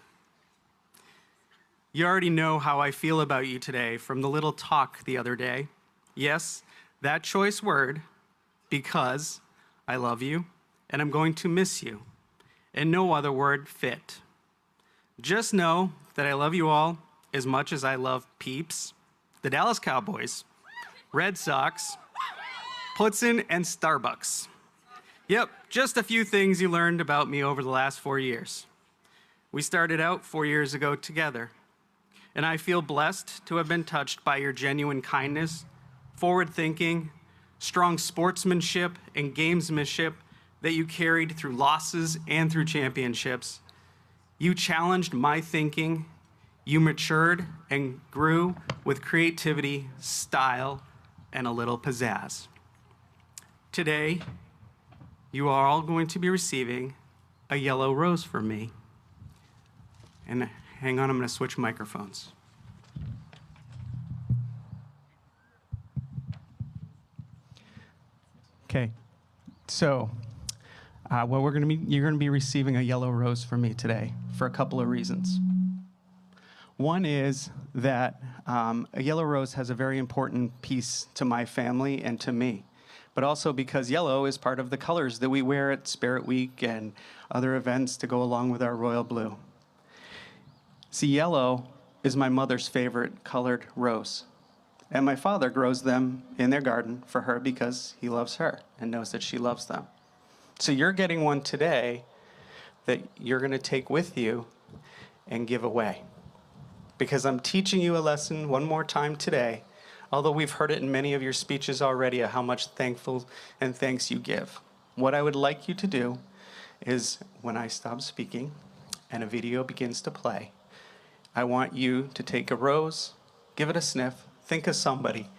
You already know how I feel about you today from the little talk the other day. Yes, that choice word, because I love you and I'm going to miss you, and no other word fit. Just know that I love you all as much as I love Peeps, the Dallas Cowboys, Red Sox, Putzin, and Starbucks. Yep, just a few things you learned about me over the last 4 years. We started out 4 years ago together, and I feel blessed to have been touched by your genuine kindness, forward thinking, strong sportsmanship, and gamesmanship that you carried through losses and through championships. You challenged my thinking, you matured and grew with creativity, style, and a little pizzazz. Today, you are all going to be receiving a yellow rose from me. And hang on, I'm going to switch microphones. Okay, so you're going to be receiving a yellow rose from me today for a couple of reasons. One is that a yellow rose has a very important piece to my family and to me, but also because yellow is part of the colors that we wear at Spirit Week and other events to go along with our royal blue. See, yellow is my mother's favorite colored rose, and my father grows them in their garden for her because he loves her and knows that she loves them. So you're getting one today that you're going to take with you and give away. Because I'm teaching you a lesson one more time today, although we've heard it in many of your speeches already, of how much thankful and thanks you give. What I would like you to do is, when I stop speaking and a video begins to play, I want you to take a rose, give it a sniff, think of somebody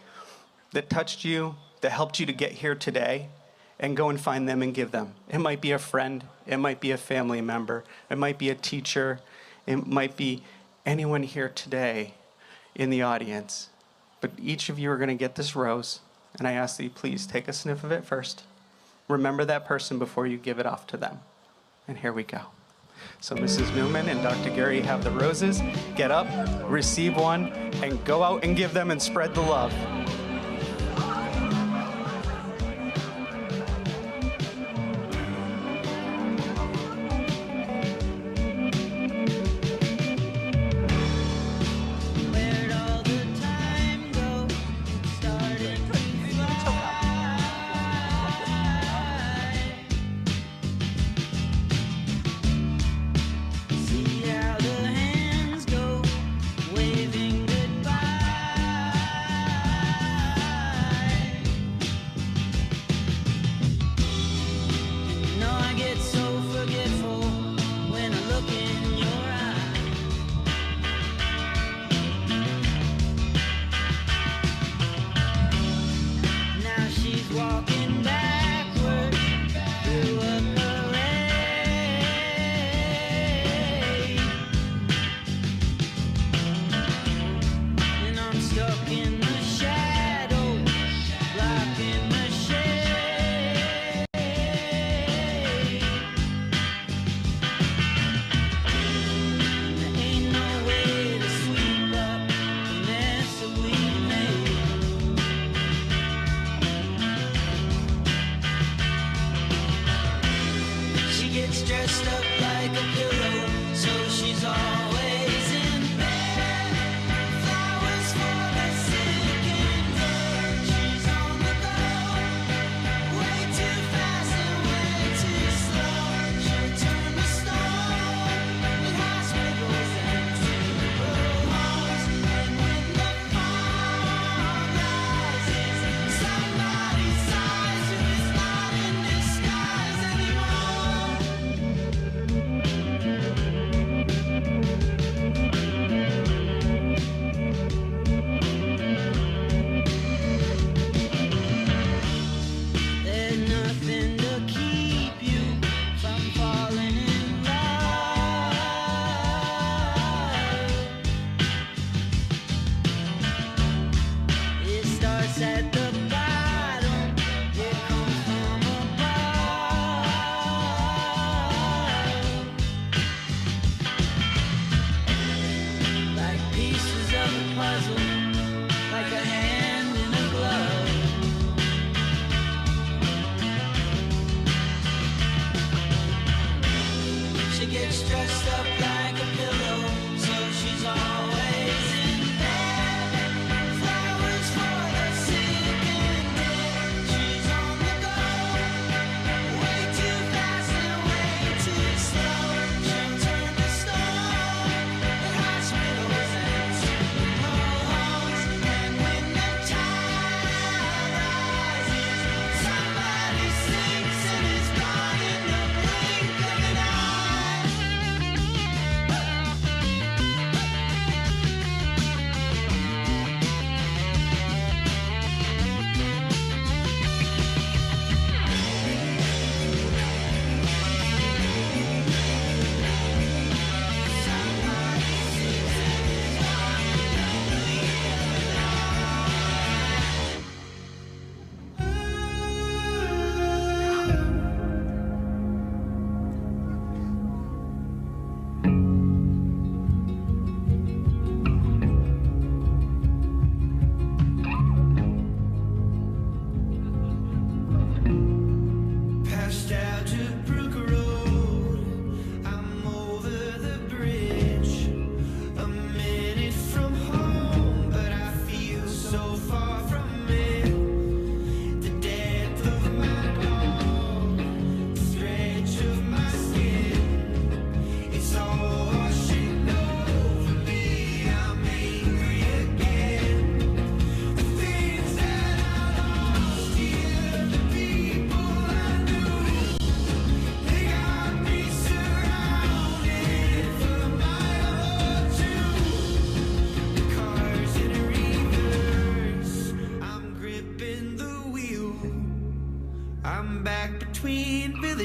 that touched you, that helped you to get here today, and go and find them and give them. It might be a friend, it might be a family member, it might be a teacher, it might be anyone here today in the audience. But each of you are going to get this rose, and I ask that you please take a sniff of it first. Remember that person before you give it off to them. And here we go. So Mrs. Newman and Dr. Gary have the roses. Get up, receive one, and go out and give them and spread the love.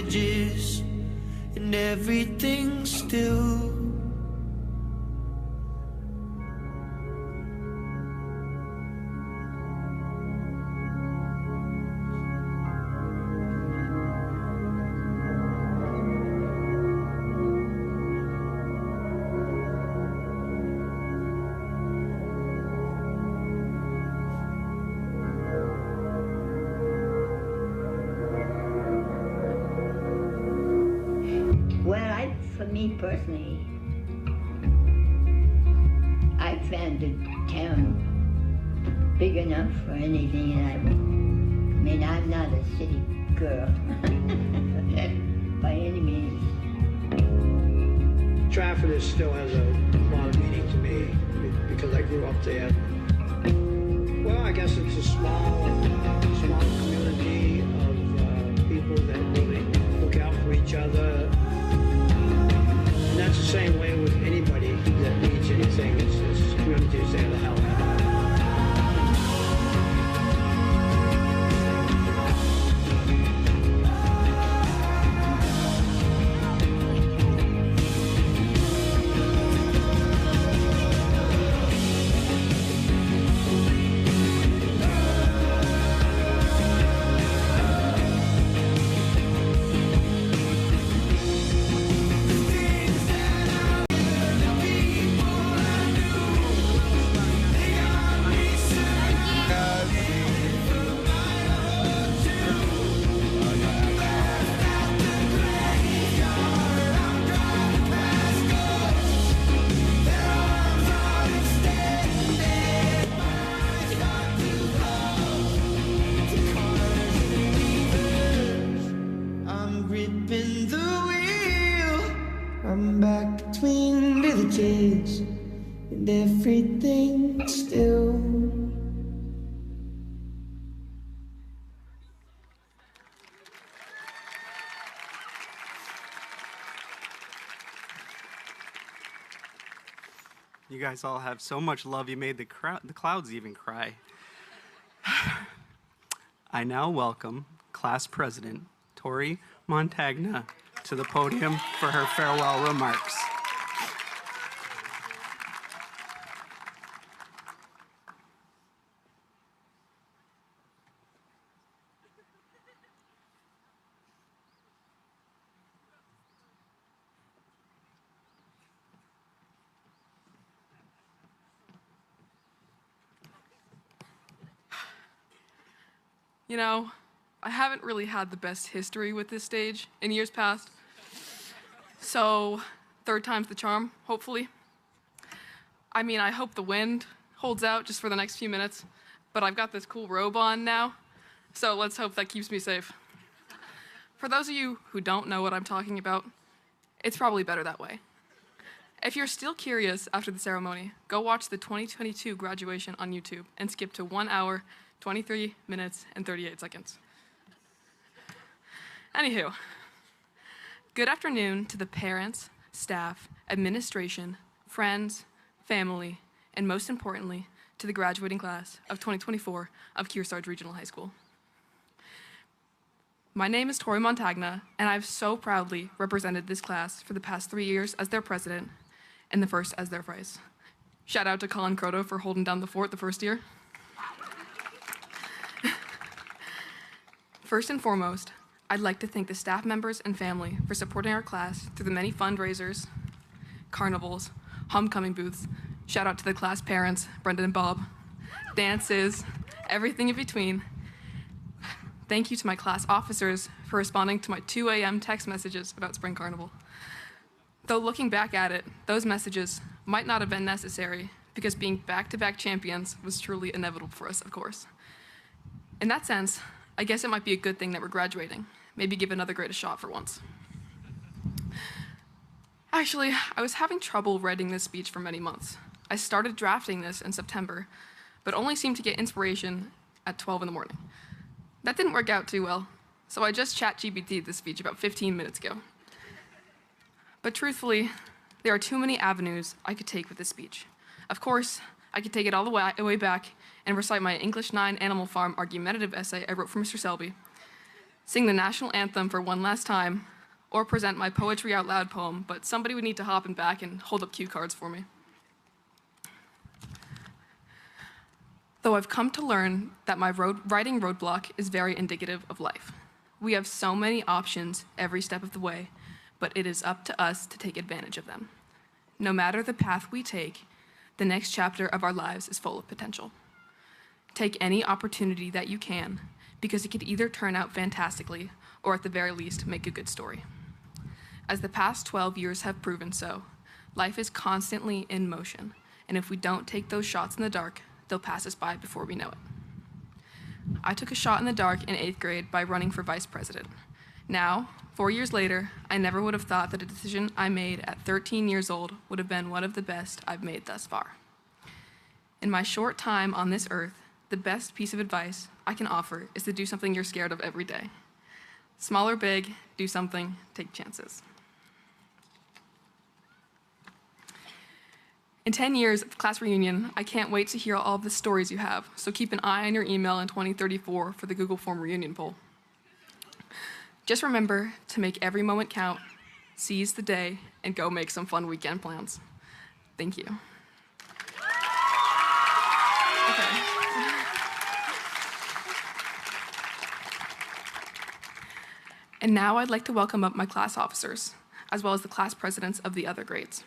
villages and everything's still. For me personally, I found the town big enough for anything that I mean, I'm not a city girl by any means. Trafford still has a lot of meaning to me because I grew up there. Well, I guess it's a small community of people that really look out for each other. And that's the same way with anybody that needs anything. It's communities there to help. I'm back between villages and everything still. You guys all have so much love, you made the clouds even cry. I now welcome Class President Tori Montagna to the podium for her farewell remarks. You know, I haven't really had the best history with this stage in years past. So, third time's the charm, hopefully. I mean, I hope the wind holds out just for the next few minutes, but I've got this cool robe on now, so let's hope that keeps me safe. For those of you who don't know what I'm talking about, it's probably better that way. If you're still curious after the ceremony, go watch the 2022 graduation on YouTube and skip to 1 hour, 23 minutes, and 38 seconds. Anywho, good afternoon to the parents, staff, administration, friends, family, and most importantly, to the graduating class of 2024 of Kearsarge Regional High School. My name is Tori Montagna, and I've so proudly represented this class for the past 3 years as their president and the first as their vice. Shout out to Colin Croto for holding down the fort the first year. First and foremost, I'd like to thank the staff members and family for supporting our class through the many fundraisers, carnivals, homecoming booths. Shout out to the class parents, Brendan and Bob, dances, everything in between. Thank you to my class officers for responding to my 2 a.m. text messages about Spring Carnival. Though looking back at it, those messages might not have been necessary because being back-to-back champions was truly inevitable for us, of course. In that sense, I guess it might be a good thing that we're graduating. Maybe give another grade a shot for once. Actually, I was having trouble writing this speech for many months. I started drafting this in September, but only seemed to get inspiration at 12 in the morning. That didn't work out too well, so I just ChatGPT'd this speech about 15 minutes ago. But truthfully, there are too many avenues I could take with this speech. Of course, I could take it all the way back and recite my English 9 Animal Farm argumentative essay I wrote for Mr. Selby. sing the national anthem for one last time, or present my poetry out loud poem, but somebody would need to hop in back and hold up cue cards for me. Though I've come to learn that my writing roadblock is very indicative of life. We have so many options every step of the way, but it is up to us to take advantage of them. No matter the path we take, the next chapter of our lives is full of potential. Take any opportunity that you can, because it could either turn out fantastically or at the very least make a good story. As the past 12 years have proven so, life is constantly in motion, and if we don't take those shots in the dark, they'll pass us by before we know it. I took a shot in the dark in 8th grade by running for vice president. Now, 4 years later, I never would have thought that a decision I made at 13 years old would have been one of the best I've made thus far. In my short time on this earth, the best piece of advice I can offer is to do something you're scared of every day. Small or big, do something, take chances. In 10 years of class reunion, I can't wait to hear all of the stories you have, so keep an eye on your email in 2034 for the Google Form reunion poll. Just remember to make every moment count, seize the day, and go make some fun weekend plans. Thank you. Okay. And now I'd like to welcome up my class officers, as well as the class presidents of the other grades.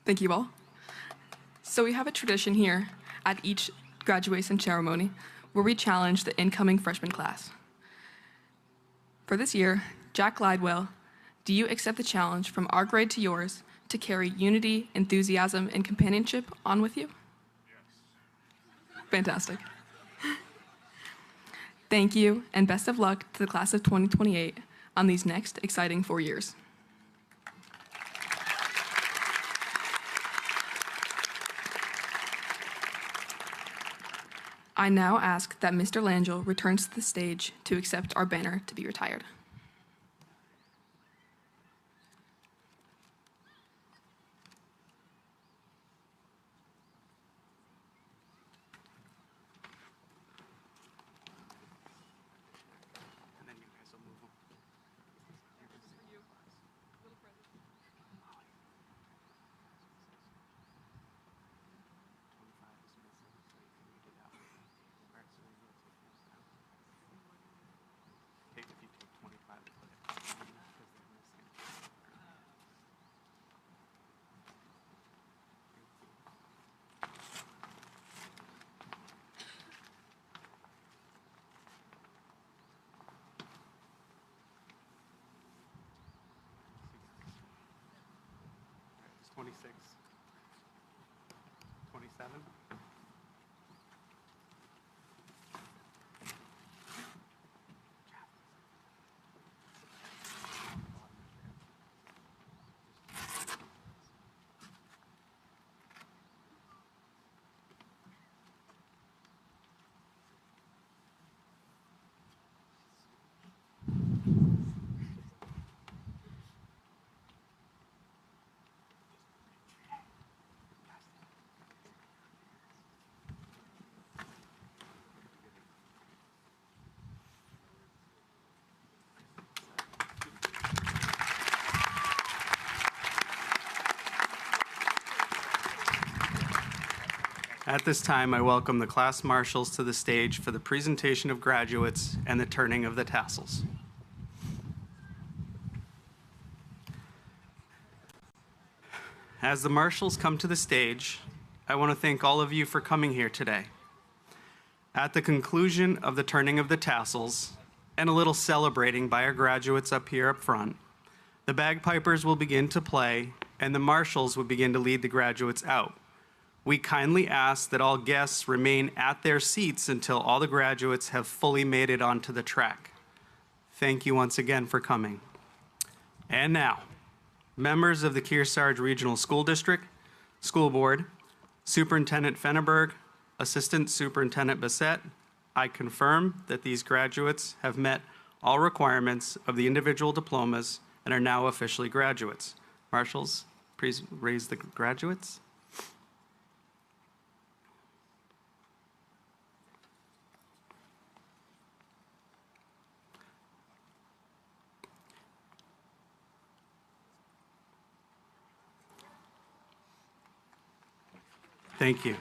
Thank you all. So we have a tradition here at each graduation ceremony where we challenge the incoming freshman class. For this year, Jack Glidewell, do you accept the challenge from our grade to yours to carry unity, enthusiasm, and companionship on with you? Yes. Fantastic. Thank you, and best of luck to the class of 2028 on these next exciting 4 years. I now ask that Mr. Langell returns to the stage to accept our banner to be retired. It's 26, 27. At this time, I welcome the class marshals to the stage for the presentation of graduates and the turning of the tassels. As the marshals come to the stage, I want to thank all of you for coming here today. At the conclusion of the turning of the tassels and a little celebrating by our graduates up here up front, the bagpipers will begin to play and the marshals will begin to lead the graduates out. We kindly ask that all guests remain at their seats until all the graduates have fully made it onto the track. Thank you once again for coming. And now, members of the Kearsarge Regional School District, School Board, Superintendent Fenneberg, Assistant Superintendent Bassett, I confirm that these graduates have met all requirements of the individual diplomas and are now officially graduates. Marshals, please raise the graduates. Thank you.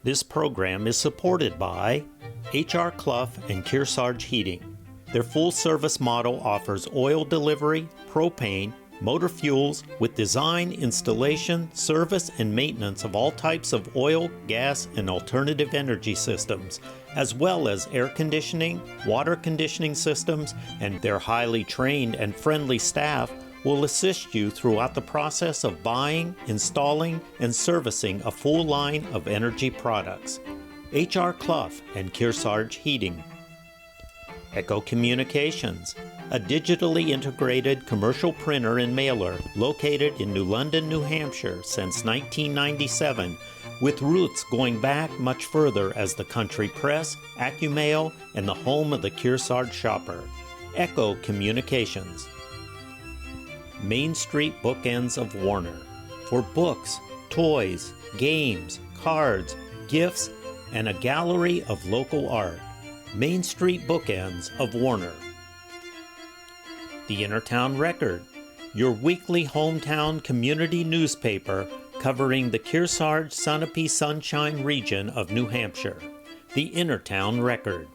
This program is supported by H.R. Clough and Kearsarge Heating. Their full-service model offers oil delivery, propane, motor fuels with design, installation, service, and maintenance of all types of oil, gas, and alternative energy systems, as well as air conditioning, water conditioning systems, and their highly trained and friendly staff will assist you throughout the process of buying, installing, and servicing a full line of energy products. H.R. Clough and Kearsarge Heating. Echo Communications, a digitally integrated commercial printer and mailer located in New London, New Hampshire since 1997, with roots going back much further as the country press, AccuMail, and the home of the Kearsarge shopper. Echo Communications. Main Street Bookends of Warner, for books, toys, games, cards, gifts, and a gallery of local art. Main Street Bookends of Warner. The Innertown Record, your weekly hometown community newspaper covering the Kearsarge Sunapee Sunshine region of New Hampshire. The Innertown Record.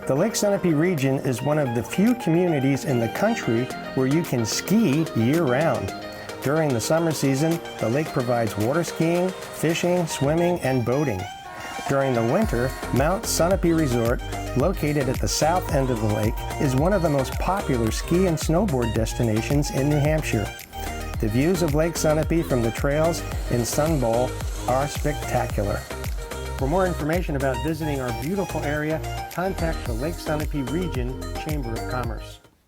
The Lake Sunapee region is one of the few communities in the country where you can ski year-round. During the summer season, the lake provides water skiing, fishing, swimming, and boating. During the winter, Mount Sunapee Resort, located at the south end of the lake, is one of the most popular ski and snowboard destinations in New Hampshire. The views of Lake Sunapee from the trails in Sun Bowl are spectacular. For more information about visiting our beautiful area, contact the Lake Sunapee Region Chamber of Commerce.